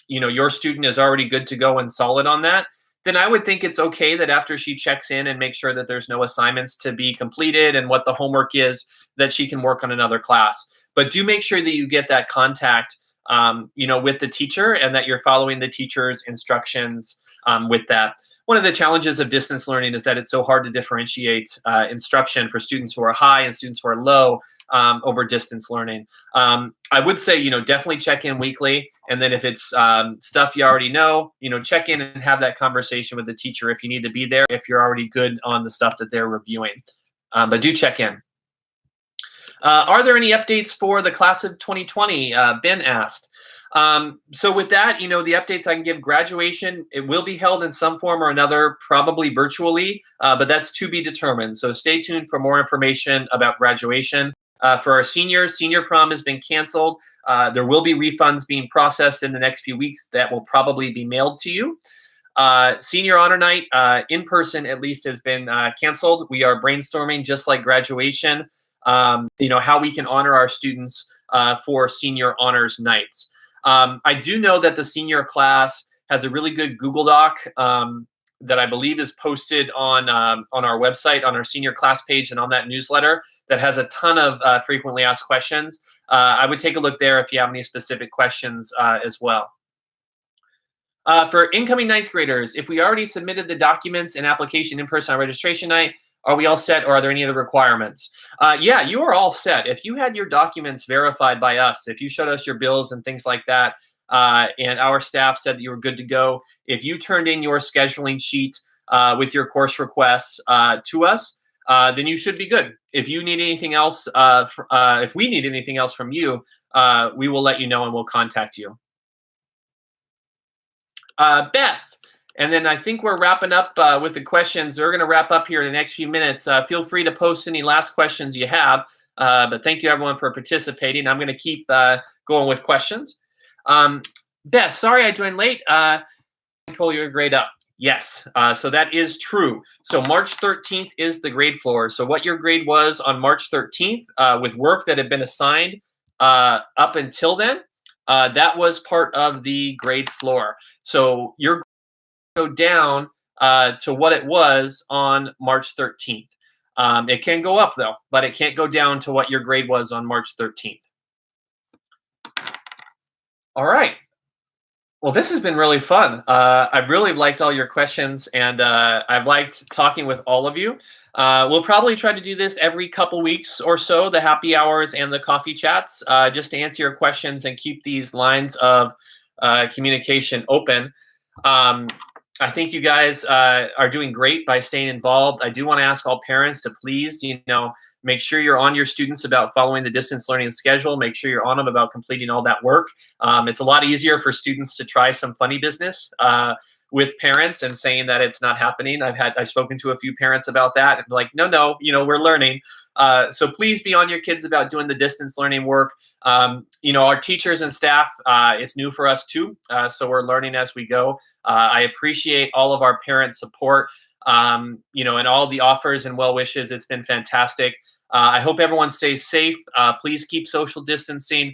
[SPEAKER 1] your student is already good to go and solid on that, then I would think it's okay that after she checks in and makes sure that there's no assignments to be completed and what the homework is, that she can work on another class. But do make sure that you get that contact with the teacher and that you're following the teacher's instructions with that. One of the challenges of distance learning is that it's so hard to differentiate instruction for students who are high and students who are low over distance learning. I would say, definitely check in weekly. And then if it's stuff you already know, check in and have that conversation with the teacher if you need to be there, if you're already good on the stuff that they're reviewing. But do check in. Are there any updates for the class of 2020? Ben asked. So with that, the updates I can give: graduation, it will be held in some form or another, probably virtually, but that's to be determined. So stay tuned for more information about graduation. For our seniors, senior prom has been canceled. There will be refunds being processed in the next few weeks that will probably be mailed to you. Senior honor night, in person at least, has been canceled. We are brainstorming, just like graduation, how we can honor our students for senior honors nights. I do know that the senior class has a really good Google Doc that I believe is posted on our website, on our senior class page, and on that newsletter that has a ton of frequently asked questions. I would take a look there if you have any specific questions as well. For incoming ninth graders, if we already submitted the documents and application in person on registration night, are we all set, or are there any other requirements? Yeah, you are all set. If you had your documents verified by us, if you showed us your bills and things like that, and our staff said that you were good to go, if you turned in your scheduling sheet with your course requests to us, then you should be good. If you need anything else, if we need anything else from you, we will let you know and we'll contact you. Beth, and then I think we're wrapping up with the questions. We're going to wrap up here in the next few minutes. Feel free to post any last questions you have, but thank you everyone for participating. I'm going to keep going with questions. Beth, sorry I joined late. Pull your grade up. Yes, so that is true. So March 13th is the grade floor. So what your grade was on March 13th with work that had been assigned up until then, that was part of the grade floor. So your go down to what it was on March 13th. It can go up though, but it can't go down to what your grade was on March 13th. All right. Well, this has been really fun. I've really liked all your questions, and I've liked talking with all of you. We'll probably try to do this every couple weeks or so, the happy hours and the coffee chats, just to answer your questions and keep these lines of communication open. I think you guys are doing great by staying involved. I do want to ask all parents to please, make sure you're on your students about following the distance learning schedule. Make sure you're on them about completing all that work. It's a lot easier for students to try some funny business with parents and saying that it's not happening. I've spoken to a few parents about that, and like, no, we're learning. So please be on your kids about doing the distance learning work. Our teachers and staff, it's new for us too. So we're learning as we go. I appreciate all of our parent support, and all the offers and well wishes. It's been fantastic. I hope everyone stays safe. Please keep social distancing.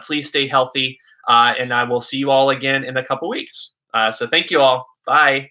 [SPEAKER 1] Please stay healthy. And I will see you all again in a couple weeks. So thank you all. Bye.